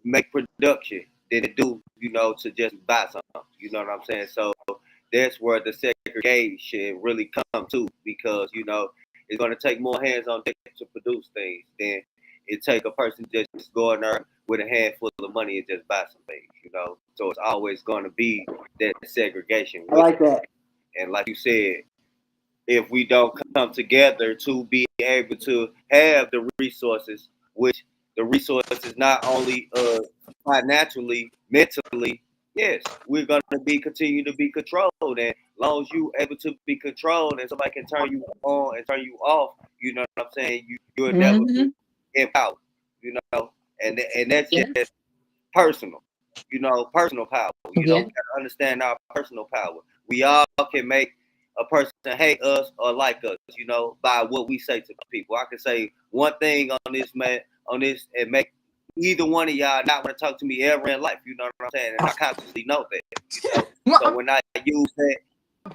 make production than it do. To just buy something. You know what I'm saying? So that's where the segregation really come to, because it's going to take more hands on deck to produce things than it take a person just go in there with a handful of money and just buy some things. So it's always going to be that segregation. I like that. And like you said, if we don't come together to be able to have the resources, which the resources not only financially, mentally, yes, we're gonna continue to be controlled. And as long as you able to be controlled and somebody can turn you on and turn you off, you know what I'm saying, you'll never Mm-hmm. be empowered, and that's Yeah. just personal, personal power. We Yeah. gotta understand our personal power. We all can make a person hate us or like us, by what we say to people. I can say one thing on this, and make either one of y'all not want to talk to me ever in life. You know what I'm saying? And I consciously know that. So when I use that,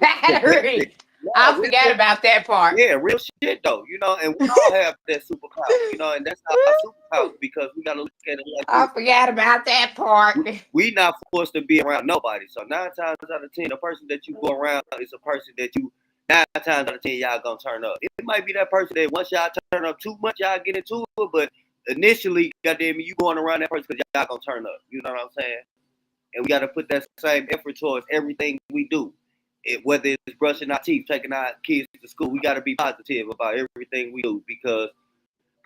Battery. I forgot about that part. yeah, real shit though, and we all have that superpower, and that's our superpower, because we gotta look at it like I this. forgot about that part. We not forced to be around nobody. So 9 times out of 10, the person that you go around is a person that you 9 times out of 10 y'all gonna turn up. It might be that person that once y'all turn up too much, y'all get into it, but initially, goddamn you going around that person because y'all gonna turn up. You know what I'm saying? And we gotta put that same effort towards everything we do. Whether it's brushing our teeth, taking our kids to school, we gotta be positive about everything we do, because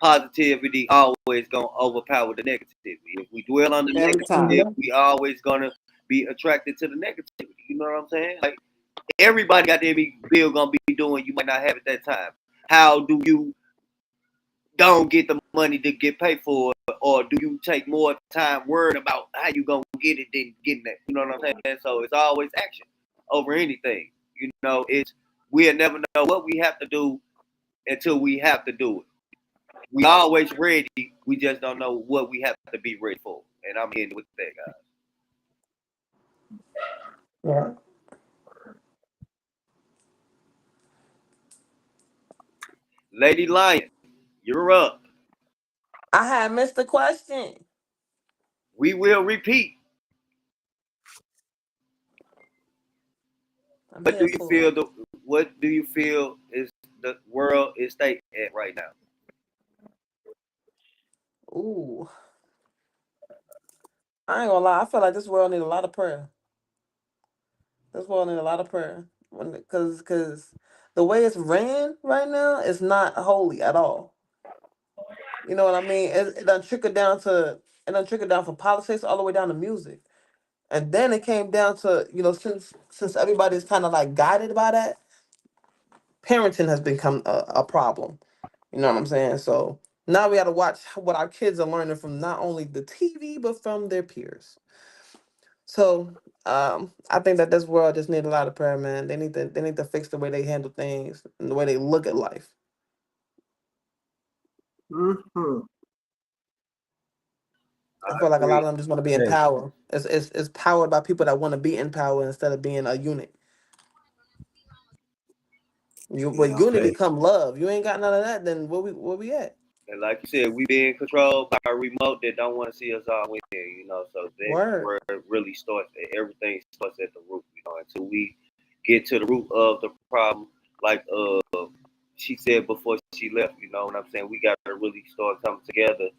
positivity always gonna overpower the negativity. If we dwell on the Every time. negative, we always gonna be attracted to the negativity. You know what I'm saying? Like everybody got their bill gonna be doing, you might not have at that time. How do you don't get the money to get paid for it, or do you take more time worrying about how you gonna get it than getting it? You know what I'm saying? So it's always action over anything. We'll never know what we have to do until we have to do it. We always ready. We just don't know what we have to be ready for. And I'm in with that, guys. Yeah. Lady Lion, you're up. I had missed the question. We will repeat. I'm What here do you for feel? it. What do you feel is the world is state at right now? Ooh, I ain't gonna lie. I feel like this world need a lot of prayer. This world need a lot of prayer. Cause the way it's ran right now is not holy at all. You know what I mean? It done trickled down to it done trickled down from politics all the way down to music. And then it came down to, since everybody's kind of like guided by that, parenting has become a problem. You know what I'm saying? So now we got to watch what our kids are learning from not only the TV but from their peers. So I think that this world just need a lot of prayer, man. They need to fix the way they handle things and the way they look at life. Mm-hmm. I I feel like a lot agree. of them just want to be in Hey, power. It's powered by people that want to be in power instead of being a unit. When Yeah. unity hey, come love, you ain't got none of that. Then where we at? And like you said, we being controlled by a remote that don't want to see us all win. So that's Word. where it really starts. Everything starts at the root. Until we get to the root of the problem, like she said before she left. What I'm saying? We got to really start coming together.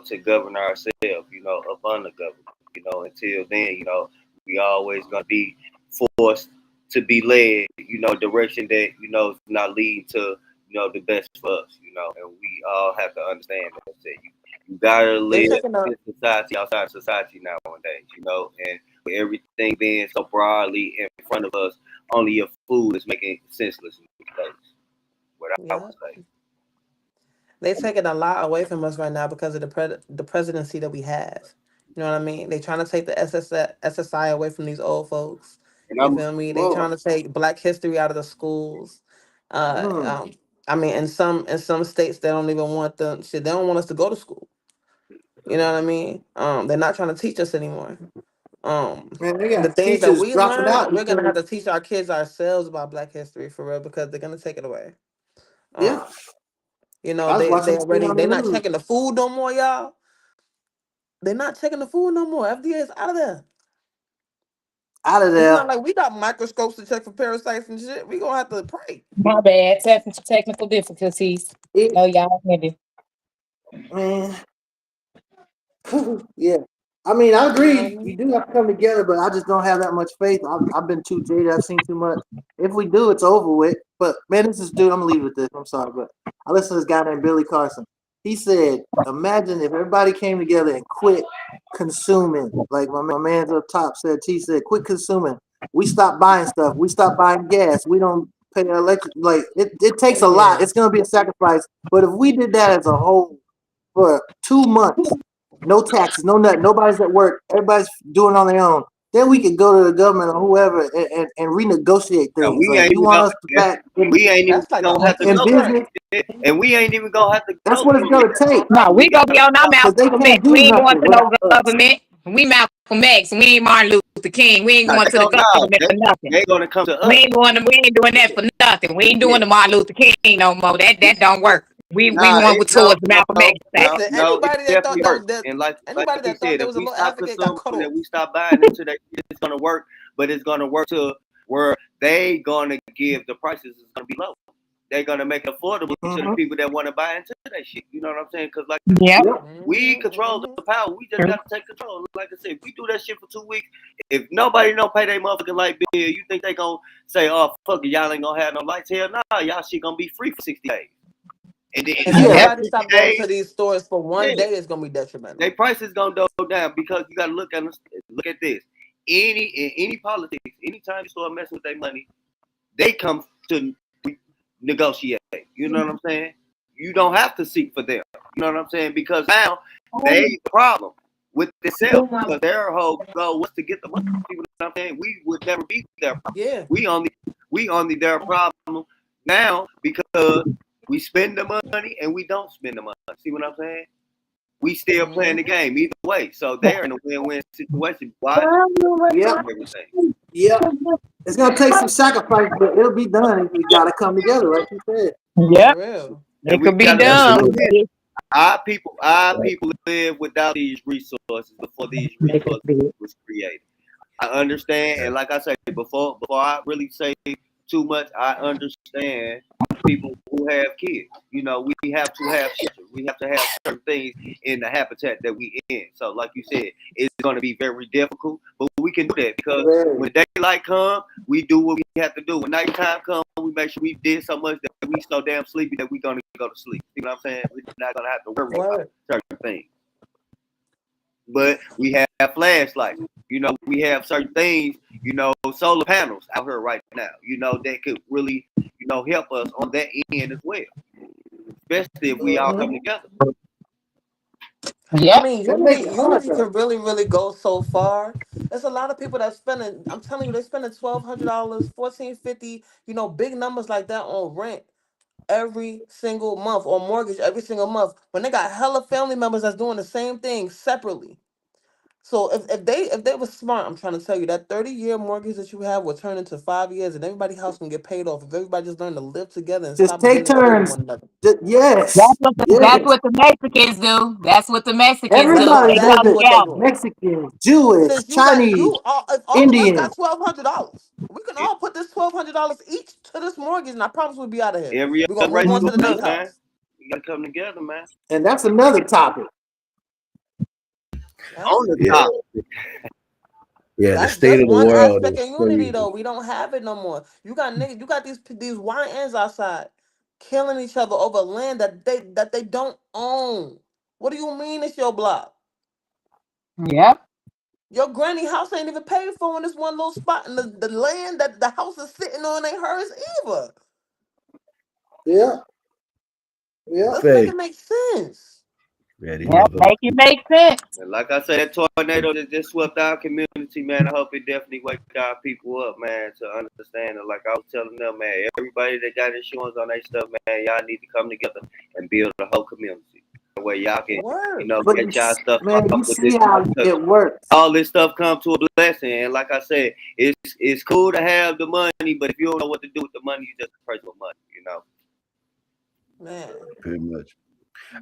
To govern ourselves. Up under government. Until then, we always gonna be forced to be led. Direction that is not leading to the best for us, and we all have to understand that. You gotta They live taking a in society outside society nowadays, and with everything being so broadly in front of us, only your food is making senseless mistakes. What I yeah. would say. They taking a lot away from us right now because of the presidency that we have. You know what I mean? They trying to take the SSI away from these old folks. And You I'm feel me? They Whoa. trying to take Black history out of the schools. Uh, Mm. um, I mean, in some states they don't even want them. Shit, they don't want us to go to school. You know what I mean? They're not trying to teach us anymore. Um, Man, they the got things that teachers we dropping out learn, we're gonna have because to teach our kids ourselves about Black history for real because they're gonna take it away. yeah, Um, you know, I was they watching they this thing already on the they're not news. checking the food no more, y'all. They're not checking the food no more. FDA is out of there. Out of It's not there. like we got microscopes to check for parasites and shit. We gonna have to pray. My bad. Technical difficulties. It Oh, y'all ready? man, yeah. I mean, I You know what I agree. You mean? do have to come together, but I just don't have that much faith. I've been too jaded. I've seen too much. If we do, it's over with. But man, this is dude. I'm gonna leave it with this. I'm sorry, but I listened to this guy named Billy Carson. He said, "Imagine if everybody came together and quit consuming." Like my man's up top said. He said, "Quit consuming. We stop buying stuff. We stop buying gas. We don't pay electric. Like it takes a lot. Yeah. It's gonna be a sacrifice. But if we did that as a whole for 2 months." No taxes, no nothing. Nobody's at work. Everybody's doing it on their own. Then we could go to the government or whoever and renegotiate And things. we Like ain't you even want gonna, us back we ain't even That's like the gonna have to in ultimate go through threat. business. that shit. And we ain't even gonna have to That's go what it's through gonna that. take No, we We gonna be gotta on our start. because they Malcolm X. can't do We ain't going nothing to no without us. government. We Malcolm X. We ain't Martin Luther King. We ain't Nah, going they to the gonna, nah, government for nothing. they gonna come to We us. ain't going to, we ain't doing that for nothing. We ain't doing Yeah. the Martin Luther King no more. That don't work. We Nah, want it with no, towards the no, Malcolm X thing. no, Listen, no. It definitely works. And like anybody you that thought said, there if was a we little stop advocate got consuming cut and off. we stop buying into that, it's gonna work. But it's gonna work to where they gonna give the prices is gonna be low. They're gonna make it affordable to the Mm-hmm. people that want to buy into that shit. You know what I'm saying? Because like I Yep. said, Yep. we control the power. We just got to take control. Like I said, if we do that shit for 2 weeks, if nobody don't pay their motherfucking light bill, you think they gonna say, "Oh fuck it, y'all ain't gonna have no lights here"? Nah, y'all shit gonna be free for 60 days. And then If after Yeah. that everybody 60 stopped going days, to these stores for one yeah, day, it's gonna be their detrimental. price is gonna go down because you gotta look at this. Any politics, anytime you start messing with their money, they come to negotiate. You know what I'm saying? You don't have to seek for them. You know what I'm saying? Because now they the problem with themselves because their whole goal was to get the money. You know what I'm saying? We would never be their problem. Yeah. We only their problem now because we spend the money and we don't spend the money. See what I'm saying? We still playing the Hmm. game either way. So they're in a win-win situation. Why? Yep. Everything. Yep. It's gonna take some sacrifice, but it'll be done if we gotta come together, like you said. Yep. For real. And It we could be gotta done. Absolutely. understand our people live without these resources before these resources was created. I understand, and like I say before I really say too much, I understand people who have kids. We have to have shelter. We have to have certain things in the habitat that we in. So, like you said, it's going to be very difficult, but we can do that because Very. when daylight come, we do what we have to do. When nighttime come, we make sure we did so much that we so damn sleepy that we're gonna go to sleep. You know what I'm saying? We're not gonna have to worry about Word. certain things. But we have flashlights. We have certain things, solar panels out here right now, that could really, help us on that end as well. Especially if we all Mm-hmm. come together. I Yep. mean, It makes unity it hard unity though. can really, really go so far. There's a lot of people that spending. I'm telling you, they're spending $1,200, 1450. Big numbers like that on rent every single month or mortgage every single month. When they got hella family members that's doing the same thing separately. So if they were smart, I'm trying to tell you that 30-year mortgage that you have will turn into 5 years, and everybody's house can get paid off if everybody just learn to live together and Just stop take getting into it with turns. one another. Yes, That's yes. what the Mexicans do. That's what the Mexicans That's do. Everybody They does come exactly it. what they together. doing. Mexicans, Jewish, Since you got Chinese, if all of us Indian. got $1,200, we can all put this $1,200 each to this mortgage, and I promise we'll be out of here. Every We're gonna other move race on to gonna the do next it, man. house. You gotta come together, man. And that's another topic. Yeah. On the Yeah, top. yeah. The state That's of the one world aspect is of unity crazy. though. We don't have it no more. You got niggas, you got these YNs outside killing each other over land that they don't own. What do you mean it's your block? Yep. Your granny house ain't even paid for in this one little spot, and the land that the house is sitting on ain't hers either. Yeah, yeah. Let's make Fact. it make sense. Yeah, these Yep. motherfuckers. Make it make sense. And like I said, that tornado that just swept our community, man. I hope it definitely wake our people up, man, to understand it. Like I was telling them, man, everybody that got insurance on their stuff, man, y'all need to come together and build a whole community. That way y'all can, Word. But get y'all stuff man, you off with this see how because it works. all this stuff come to a blessing. And like I said, it's cool to have the money, but if you don't know what to do with the money, you just a person with money. Man. Pretty much.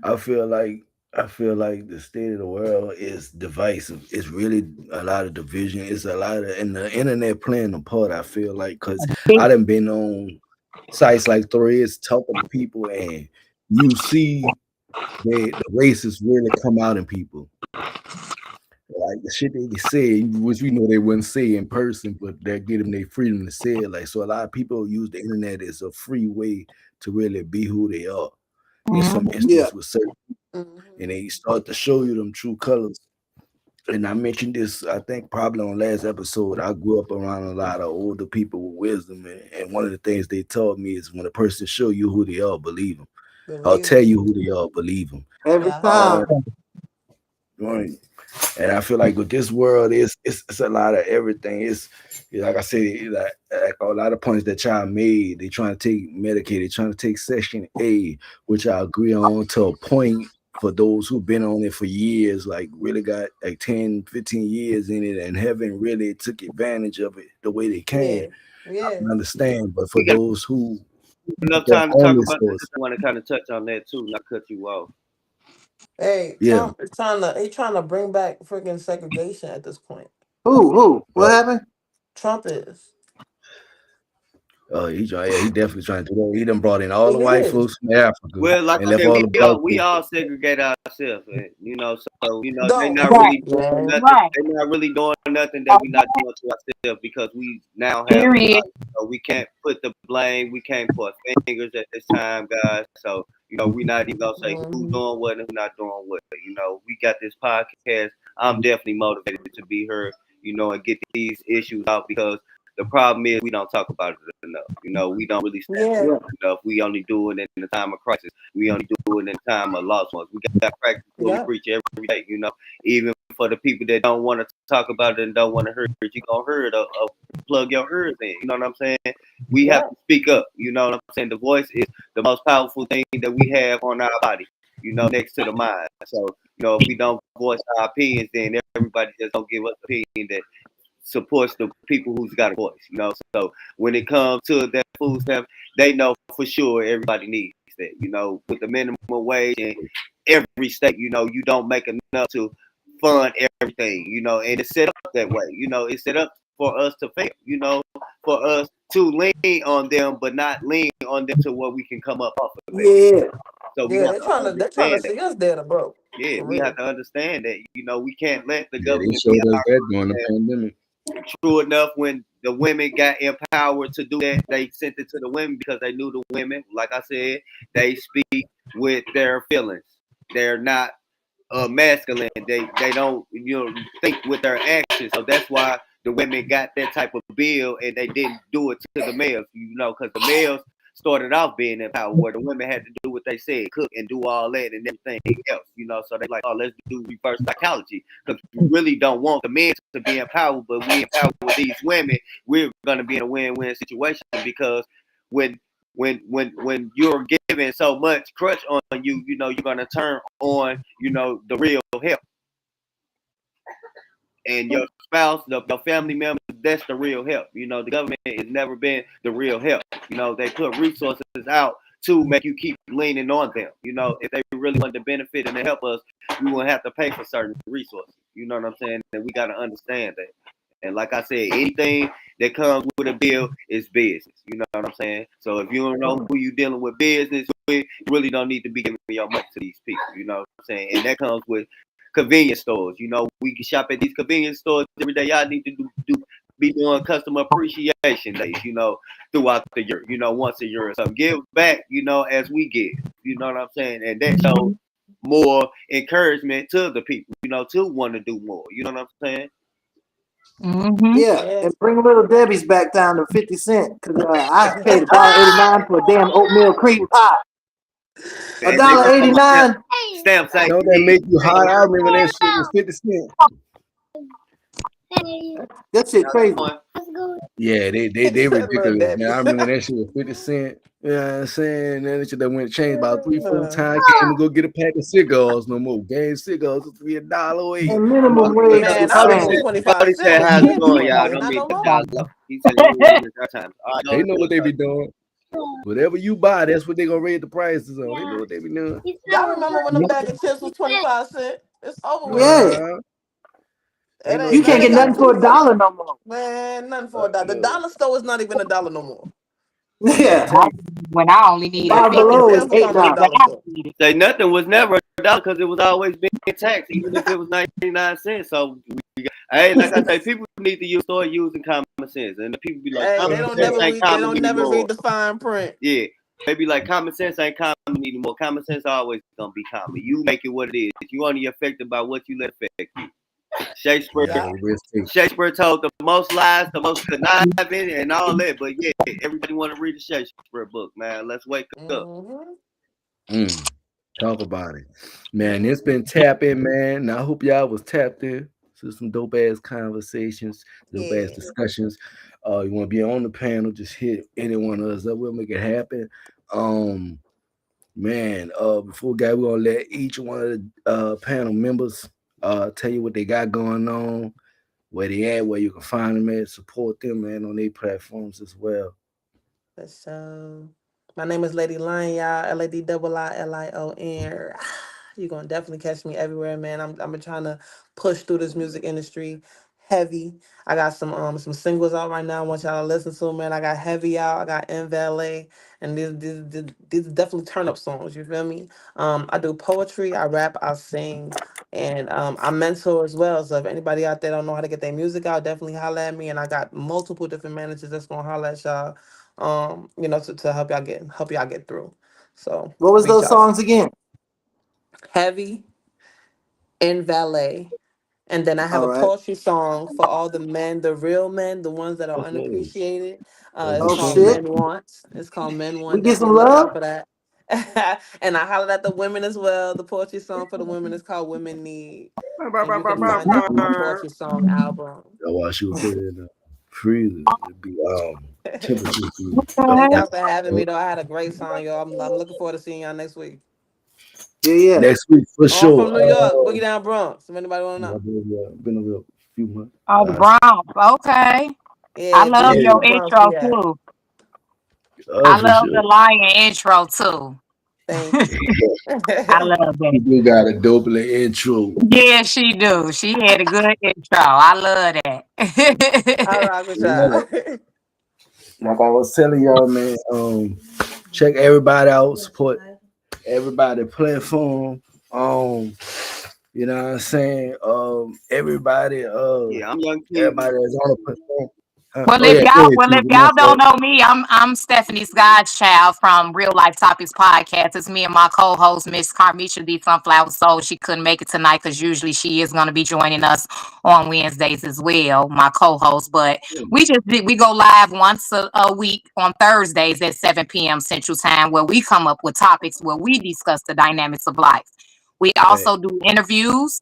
I feel like I feel like the state of the world is divisive. It's really a lot of division. It's a lot of and the internet playing a part. I feel like because I done been on sites like Threads talking to people, and you see the racists really come out in people. Like the shit they say, which we know they wouldn't say in person, but they get them their freedom to say it. Like so, a lot of people use the internet as a free way to really be who they are. In some Yeah. instance, with certain, and Hmm. they start to show you them true colors. And I mentioned this, I think, probably on last episode. I grew up around a lot of older people with wisdom, and one of the things they taught me is when a person show you who they are, believe them. I'll Believe tell it. you who they are, believe them. Every Yes. Uh, time. right. And I feel like with this world, it's a lot of everything. Like I said, like a lot of points that y'all made. They trying to take Medicaid. They trying to take Section A, which I agree on to a point for those who've been on it for years, like really got like 10, 15 years in it and haven't really took advantage of it the way they can. Yeah. I Yeah. can understand. But for We got those who enough their time to talk only about this. source, I want to kind of touch on that too, not cut you off. Hey, yeah. Trump is trying to bring back freaking segregation at this point. Who? What Uh, happened? Trump is. he definitely trying to do that. He done brought in all the He white is. folks from Africa Well, like and I left said, all we the black all we folks. all segregate ourselves, and, so they No, not Right. really doing man. nothing. Right. They're not really doing nothing that we not doing to ourselves because we now have a Period. body. So we can't put the blame. We can't point fingers at this time, guys. So we're not even gonna say who's Hmm. doing what and who's not doing what. We got this podcast. I'm definitely motivated to be here, and get these issues out because the problem is we don't talk about it enough. We don't really stand Yeah. on Yeah. it enough. We only do it in the time of crisis. We only do it in the time of lost ones. We got to practice what we Yeah. preach every day. Even for the people that don't want to talk about it and don't want to hear it, you gonna hear it or plug your ears in. You know what I'm saying? We have Yeah. to speak up. You know what I'm saying? The voice is the most powerful thing that we have on our body. Next to the mind. So if we don't voice our opinions, then everybody just don't give us an opinion that supports the people who's got a voice. So when it comes to that food stamp, they know for sure everybody needs that. With the minimum wage in every state, you don't make enough to fund everything. And it's set up that way. It's set up for us to fail. For us to lean on them, but not lean on them to what we can come up off of that. Yeah. So we Yeah. have They're to trying to understand that. see us dead or broke. Yeah, For we have real. to understand that. We can't let the Yeah, they government be showed us our that during the pandemic. true enough, when the women got empowered to do that, they sent it to the women because they knew the women, like I said, they speak with their feelings. They're not masculine. They don't think with their actions. So that's why the women got that type of bill and they didn't do it to the males. Because the males started off being empowered, where the women had to do what they said, cook and do all that and everything else. So they like, oh, let's do reverse psychology because we really don't want the men to be empowered, but we empower these women. We're gonna be in a win-win situation because when when you're giving so much crutch on you, you're gonna turn on, the real help. and your spouse, your family members, that's the real help. The government has never been the real help. They put resources out to make you keep leaning on them. If they really want to benefit and to help us, we won't have to pay for certain resources. You know what I'm saying? And we got to understand that. And like I said, anything that comes with a bill is business. You know what I'm saying? So if you don't know who you're dealing with business with, you really don't need to be giving your money to these people. You know what I'm saying? And that comes with convenience stores. We can shop at these convenience stores every day. Y'all need to be doing customer appreciation days, throughout the year, once a year or something. Give back, as we give. You know what I'm saying? And that shows more encouragement to the people, to want to do more. You know what I'm saying? Yeah, Yeah. and bring little Debbie's back down to 50 cents because I paid $1.89 for a damn oatmeal cream pie. And they $1.89. stamps ain't Don't that make you hot? I remember that shit was 50 cents. That shit crazy. Yeah, He they said, "Little ridiculous, man. I Debbie." remember when that shit was 50 cents. You know what I'm saying? Then that shit that went changed about 3, 4 times. Can't even go get a pack of cigars no more. Game cigars used to be $1.08. And minimum wage Man, is I the remember same. 25 Cody cent said, was how's it it. going, y'all? 25, Don't not mean no to more. y'all. He said, our time. All right, They go know what they be doing. Whatever you buy, that's what they gonna raise the prices on. They know what they be doing. Y'all remember when the bag of chips was 25 cents? It's over with. Yeah. Uh, they It know ain't You now can't they get got nothing for 2 cents. $1 no more. Man, nothing for a dollar. The uh, dollar store is not even a dollar no more. I'm Yeah. telling you. When I only The needed little Five 50 Below cents is fucking to Tim from the get $8. what dollar I store. needed. Say nothing was never $1 because it was always being taxed, even if it was 99 cents. So, hey, like I say, people need to start using common sense, and the people be like, Hey, common sense ain't they common don't never read anymore. the fine print. Yeah, they be like, common sense ain't common anymore. Common sense always gonna be common. You make it what it is. You only affected by what you let affect you. Shakespeare, Yeah. Shakespeare told the most lies, the most conniving, and all that. But yeah, everybody want to read the Shakespeare book, man. Let's wake up. Mm-hmm. mm, talk about it, man. It's Mm-hmm. been tapping, man. And I hope y'all was tapped in to some dope ass conversations, dope ass Yeah. discussions. You want to be on the panel? Just hit any one of us up. We'll make it happen. Um, Man, before we we're gonna let each one of the panel members tell you what they got going on, where they at, where you can find them at, support them, man, on their platforms as well. So, my name is Lady Lion, y'all. LADIILION. You're gonna definitely catch me everywhere, man. I'm been trying to push through this music industry heavy. I got some singles out right now. I want y'all to listen to, man. I got Heavy out. I got In Valet, and these are definitely turn up songs. You feel me? I do poetry. I rap. I sing. And I mentor as well. So if anybody out there don't know how to get their music out, definitely holler at me. And I got multiple different managers that's gonna holler at y'all to help y'all get through. So What was reach those out. songs again? Heavy in Valet. And then I have All a right. poetry song for all the men, the real men, the ones that are Oh, unappreciated. that's It's the Oh called shit. shit. Men Want. It's called Men We Want. get some Definitely look out love? for that. And I hollered at the women as well. The poetry song for the women is called Women Need. And you can Mm, find that on my poetry song album. that's why she would put it in the freezer. It'd be temperature freezer. Thank Okay. y'all for having me, though. I had a great time, y'all. I'm looking forward to seeing y'all next week. Yeah, yeah. Next week for Oh, I'm sure. from New York, Boogie Down Bronx. If anybody want to know. Been over a few months. Oh, the Bronx. Okay. I Yeah, love Boogie Yeah, your Down Bronx. intro Yeah. too. I for love sure. the lion intro too. Thank you. I love that. You do got a dope little intro. Yeah, she do. She had a good intro. I love I that. rock with Yeah. y'all. Like I was telling y'all, man, check everybody out, support everybody platform. You know what I'm saying? Yeah, I'm Young King. Everybody that's on the platform. Huh? Well, Oh yeah, go ahead, well, if Keegan. My y'all don't fault. know me, I'm Stephanie's godchild from Real Life Topics podcast. It's me and my co-host, Miss Carmisha D. Sunflower Soul. She couldn't make it tonight because usually she is going to be joining us on Wednesdays as well, my co-host. But we go live once a week on Thursdays at 7 p.m. Central Time, where we come up with topics where we discuss the dynamics of life. We Hey, also do interviews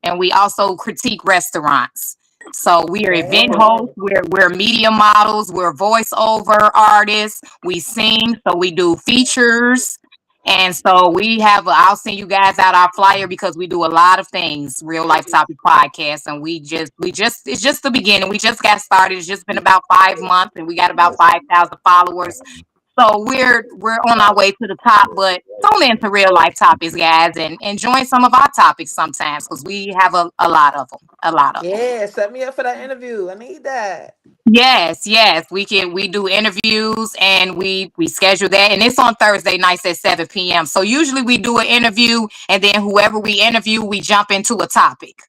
and we also critique restaurants. So we are event hosts, Oh, we're media models, we're voiceover artists, we sing, so we do features, And so I'll send you guys out our flyer because we do a lot of things, Real Life Topic Podcast. And it's just the beginning. We just got started. It's just been about 5 months and we got about 5,000 followers. So we're on our way to the top, but tune into Real Life Topics, guys, and join some of our topics sometimes because we have a lot of them. A lot of them. Yeah, set me up for that interview. I need that. Yes, we do interviews and we schedule that and it's on Thursday nights at 7 p.m. So usually we do an interview and then whoever we interview, we jump into a topic.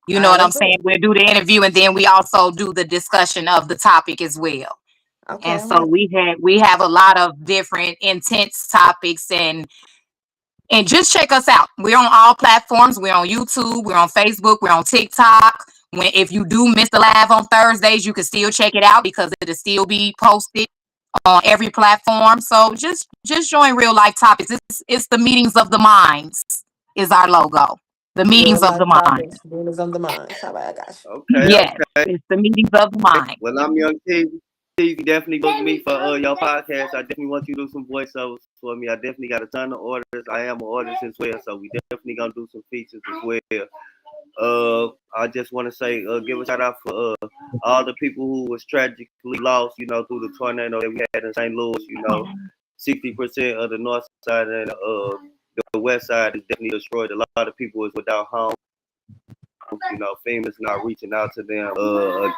You All know right, what I'm let's do saying? it. We'll do the interview and then we also do the discussion of the topic as well. Okay, And I'm so ready. we have a lot of different intense topics and just check us out. We're on all platforms. We're on YouTube. We're on Facebook. We're on TikTok. If you do miss the live on Thursdays, you can still check it out because it'll still be posted on every platform. So just join Real Life Topics. It's the meetings of the minds is our logo. The Real meetings of life the mind. topics, rumors on the minds. All right, I got you. Okay, Yes, okay. it's the meetings of the mind. Well, I'm Young T. You definitely book me for your podcast. I definitely want you to do some voiceovers for me. I definitely got a ton of orders. I am an artist as well, so we definitely gonna do some features as well. I just want to say, give a shout out for all the people who was tragically lost, through the tornado that we had in St. Louis. 60% of the north side and the west side is definitely destroyed. A lot of people is without homes. FEMA's not reaching out to them,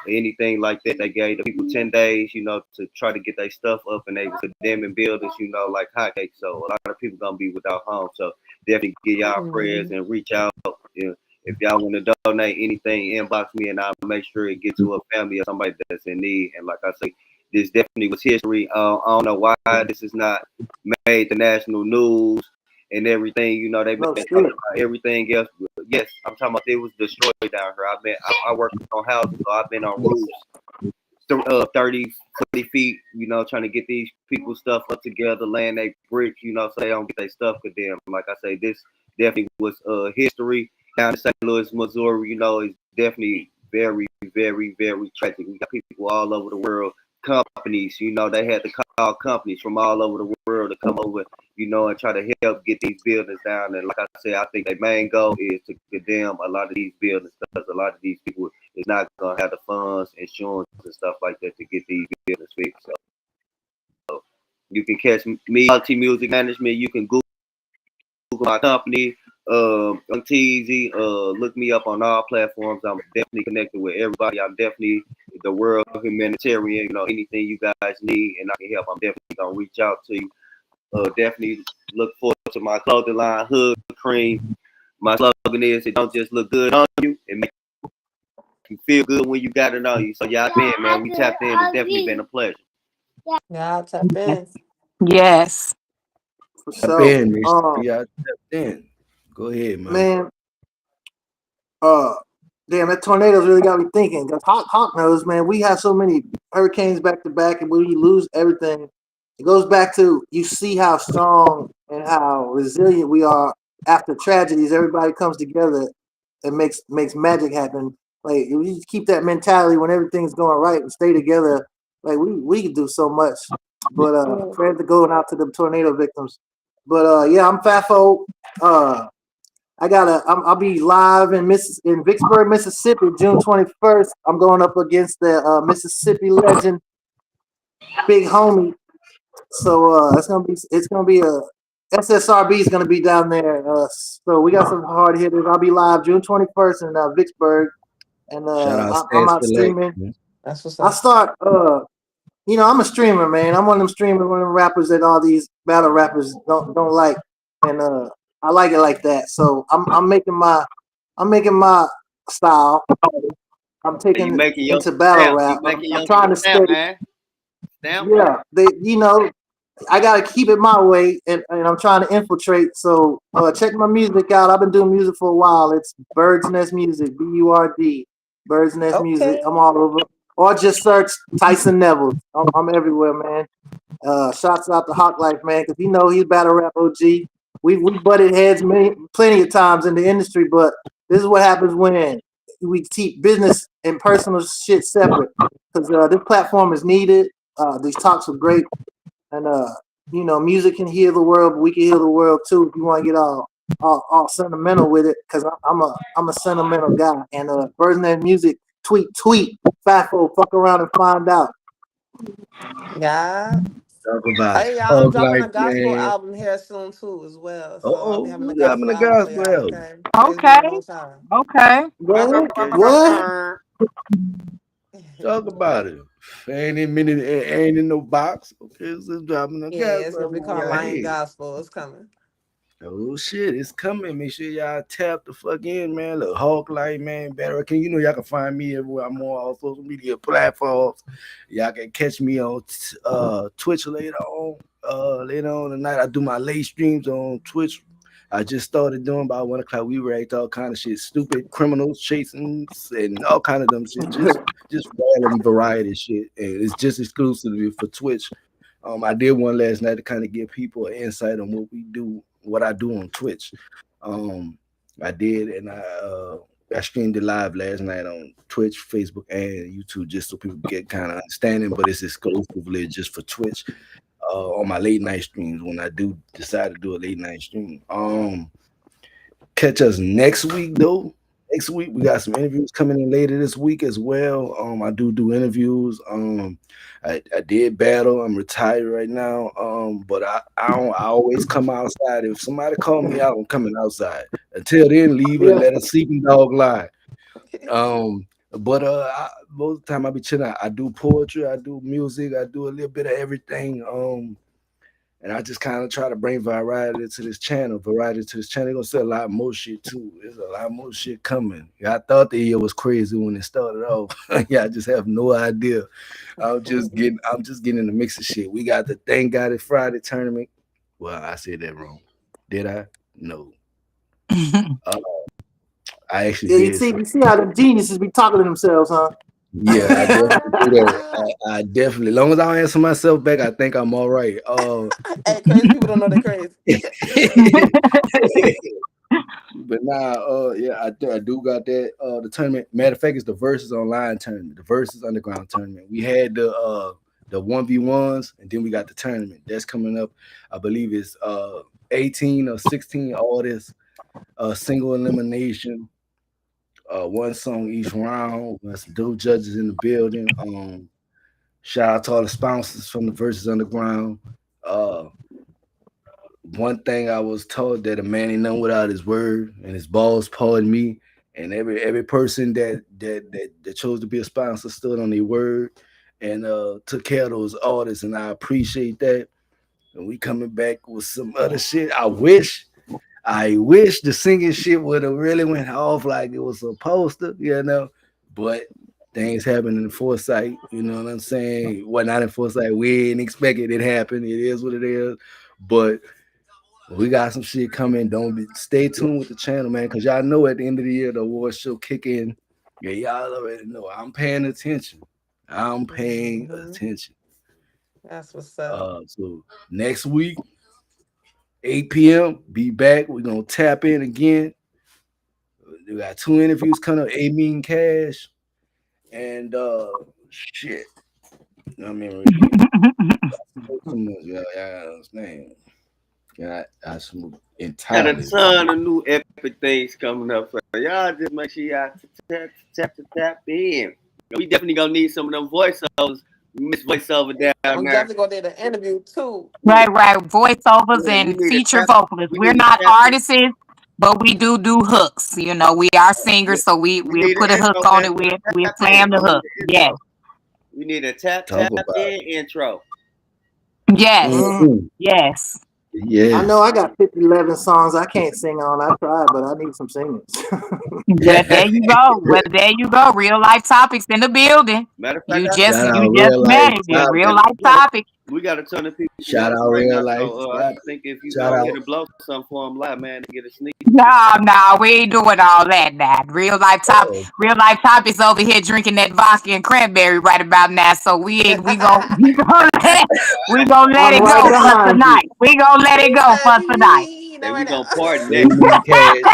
anything like that. They gave the people 10 days, to try to get their stuff up, and they was condemning buildings, like hotcakes. So a lot of people gonna be without homes. So definitely give y'all prayers Mhm. and reach out. If y'all want to donate anything, inbox me, and I'll make sure it gets to a family or somebody that's in need. And like I say, this definitely was history. I don't know why this is not made the national news and everything. They've No been talking shit. about everything else. Yes, I'm talking about it was destroyed down here. I work on houses, so I've been on roofs, 30, 40 feet, trying to get these people's stuff up together, laying they bricks, so they don't get their stuff condemned. Like I say, this definitely was history down in St. Louis, Missouri. It's definitely very, very, very tragic. We got people all over the world, companies, they had to call companies from all over the world to come over, and try to help get these buildings down. And like I said, I think their main goal is to condemn a lot of these buildings because a lot of these people is not gonna have the funds, insurance, and stuff like that to get these buildings fixed. So you can catch me, Multi Music Management. You can Google my company, on TZ. Look me up on all platforms. I'm definitely connected with everybody. I'm definitely the world humanitarian. Anything you guys need and I can help, I'm definitely gonna reach out to you. Definitely look forward to my clothing line, Hood Cream. My slogan is, it don't just look good on you, it makes you feel good when you got it on you. So y'all been, man, we tapped in. It's definitely been a pleasure. Yeah, I'll tap in. Yes. For Tap sure. in, Miss. Yeah, tap in. Go ahead, man. Man, uh, damn, that tornadoes really got me thinking. Cause Hawk knows, man, we have so many hurricanes back to back, and we lose everything. It goes back to you see how strong and how resilient we are after tragedies. Everybody comes together and makes magic happen. Like if we just keep that mentality when everything's going right and stay together, like we could do so much. But Mm. prayers to going out to the tornado victims. But yeah, I'm Fafo. I'll be live in Vicksburg, Mississippi, June 21st. I'm going up against the Mississippi legend, Big Homie. So it's gonna be a SSRB is gonna be down there. So we got some hard hitters. I'll be live June 21st in Vicksburg, and Shout out I'm Stats out Select. streaming. That's what's I up. start I'm a streamer, man. I'm one of them streamers, one of them rappers that all these battle rappers don't like, and I like it like that. So I'm making my style. I'm You taking it making your into battle stamp. You rap. making I'm your trying to stamp, stay. man. Stamp. Yeah, I gotta keep it my way, and I'm trying to infiltrate. So check my music out. I've been doing music for a while. It's Bird's Nest Music, BURD, Bird's Nest Music. Okay. I'm all over. Or just search Tyson Neville. I'm everywhere, man. Shouts out to Hawk Life, man, because he's battle rap OG. We butted heads plenty of times in the industry, but this is what happens when we keep business and personal shit separate. Because this platform is needed. These talks are great, and music can heal the world, but we can heal the world too if you want to get all sentimental with it. Because I'm a sentimental guy, and version of that music, tweet, Fafo, fuck around and find out. Yeah. Talk about it. Hey, y'all, I'm Hug dropping life, a gospel man. album here soon too, as well. So I'll be Oh, having a you got in gospel the album for gospel y'all. album. Okay. Praise be to the Okay. Most High. Okay. What? Okay. What? Talk about it. Ain't in no box. Okay, so dropping the Yeah, gospel it's gonna be album on called your Lion head. Gospel. It's coming. Oh shit, it's coming. Make sure y'all tap the fuck in, man. Look, Hawk Light, man, better. Can y'all can find me everywhere. I'm on all social media platforms. Y'all can catch me on Twitch later on tonight. I do my late streams on Twitch. I just started doing about 1 o'clock. We react to all kind of shit, stupid criminals chasing and all kind of dumb shit. Just random variety shit, and it's just exclusively for Twitch. I did one last night to kind of give people an insight on what I do on Twitch. Um, I did, and I streamed it live last night on Twitch, Facebook, and YouTube, just so people get kind of understanding. But it's exclusively just for Twitch on my late night streams when I do decide to do a late night stream. Catch us next week though. Next week we got some interviews coming in later this week as well. I do interviews. I did battle. I'm retired right now. But I always come outside. If somebody call me out, I'm coming outside. Until then, leave it. Yeah. Let a sleeping dog lie. But most of the time I be chilling. I do poetry. I do music. I do a little bit of everything. And I just kind of try to bring variety to this channel. They're gonna say a lot more shit too. There's a lot more shit coming. Yeah, I thought the year was crazy when it started off. Yeah, I just have no idea. I'm just getting in the mix of shit. We got the Thank God It's Friday tournament. Well, I said that wrong. Did I? No. Uh, I actually Yeah, you did see, say you see how the geniuses be talking to themselves, huh? yeah, I definitely do that. I definitely, as long as I don't answer myself back, I think I'm all right. Hey, crazy people don't know they're crazy. But nah, yeah, I do got that. The tournament. Matter of fact, it's the Versus Online tournament, the Versus Underground tournament. We had the 1v1s, and then we got the tournament that's coming up. I believe it's 18 or 16 artists, single elimination, one song each round. With some dope judges in the building. Shout out to all the sponsors from the Versus Underground. Uh, One thing I was told that a man ain't none without his word, and his balls pardon me. And every person that chose to be a sponsor stood on their word and took care of those artists, and I appreciate that. And we coming back with some other shit. I wish the singing shit would have really went off like it was supposed to. But things happen in foresight, you know what I'm saying? Well, not in foresight. We ain't expected it happen. It is what it is. But we got some shit coming. Stay tuned with the channel, man, because y'all know at the end of the year the award show kick in. Yeah, y'all already know. I'm paying attention. I'm paying Mhm. attention. That's what's up. So next week, 8 p.m. Be back. We're gonna tap in again. We got 2 interviews coming up. Amy and Cash and shit. I mean, too much. Yeah, man. I some Got a entirely. ton of new epic things coming up. So y'all just make sure y'all tap in. We definitely gonna need some of them voiceovers. Miss voiceover down I'm there. definitely gonna do the interview too. Right. Voiceovers Yeah, we and need a feature tap. vocalists. We We're need a not tap. artists, but we do hooks. We are singers, so we We we need put an a hook intro, on man. it. We Tap in. slam the We need hook. an Yes, intro. We need a tap Talk about in intro. it. yes, Mm. Mhm. yes. I know Yes. I got 50, 11 songs I can't sing on. I tried, but I need some singers. Well, there you go. Well, there you go. Real life topics in the building. Matter of fact, You I just Shout think you out just real life met it. we The got real topic. life topic. we got a ton of people Shout watching out right real now. life. So I think if you Shout go out. ahead and blow something for them live, man, to get a sneak. No, we ain't doing all that now. Oh, Real life topics over here drinking that vodka and cranberry right about now. So we gonna let I'm it right go for behind you. tonight. We gonna let it He go said for tonight. he Hey, not we right now. gonna party next. Amy and Cash.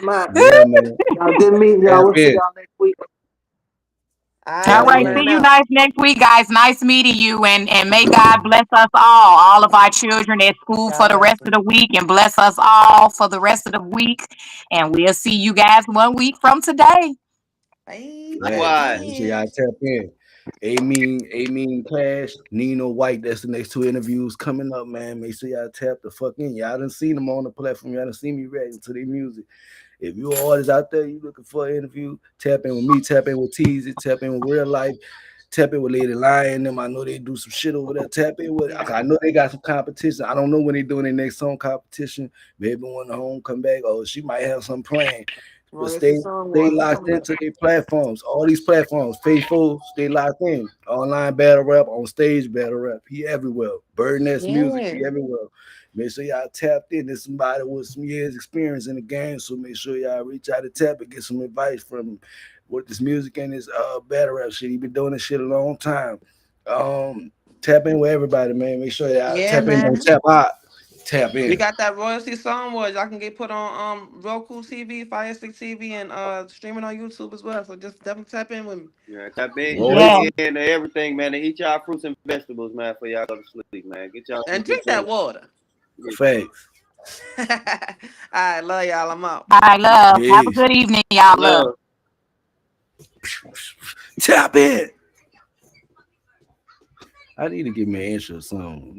My, Yeah, man. y'all did meet. Y'all Tap will see in. y'all next week. All Tap right. in. See you guys next week, guys. Nice meeting you. And may God bless us all of our children at school for God the bless rest of you. the week, and bless us all for the rest of the week. And we'll see you guys 1 week from today. Bye. Facts. Likewise. Make sure y'all tap in. A mean Clash, Nino White. That's the next 2 interviews coming up, man. Make sure y'all tap the fuck in. Y'all done seen them on the platform. Y'all done seen me reacting to their music. If you are artists out there, you looking for an interview, tap in with me, tap in with Teasy, tap in with Real Life, tap in with Lady Lion. Them, I know they do some shit over there. Tap in with. Yeah. I know they got some competition. I don't know when they doing their next song competition. Maybe when the home come back, or she might have some playing. But Royalty stay Song stay Wars. We locked coming up. into their platforms. All these platforms, faithful, stay locked in. Online battle rap, on stage battle rap. He everywhere. Bird Nest Music, Yeah. he everywhere. Make sure y'all tapped in. There's somebody with some years experience in the game, so make sure y'all reach out to Tap and get some advice from him with this music and this battle rap shit. He been doing this shit a long time. Tap in with everybody, man. Make sure y'all Yeah, tap in, don't man. tap out. Tap We in. got that Royalty Song Wars. Y'all can get put on Roku TV, Fire Stick TV, and streaming on YouTube as well. So just definitely tap in with me. Yeah, tap in, Roy, Yeah. tap in to everything, man. And eat y'all fruits and vegetables, man, for y'all go to sleep, man. Get y'all some And good drink that sleep. water. Yeah. facts. All right, love y'all. I'm out. All right, love. Have a Peace. good evening, y'all. Love. Love. Tap in. I need to get me an intro song.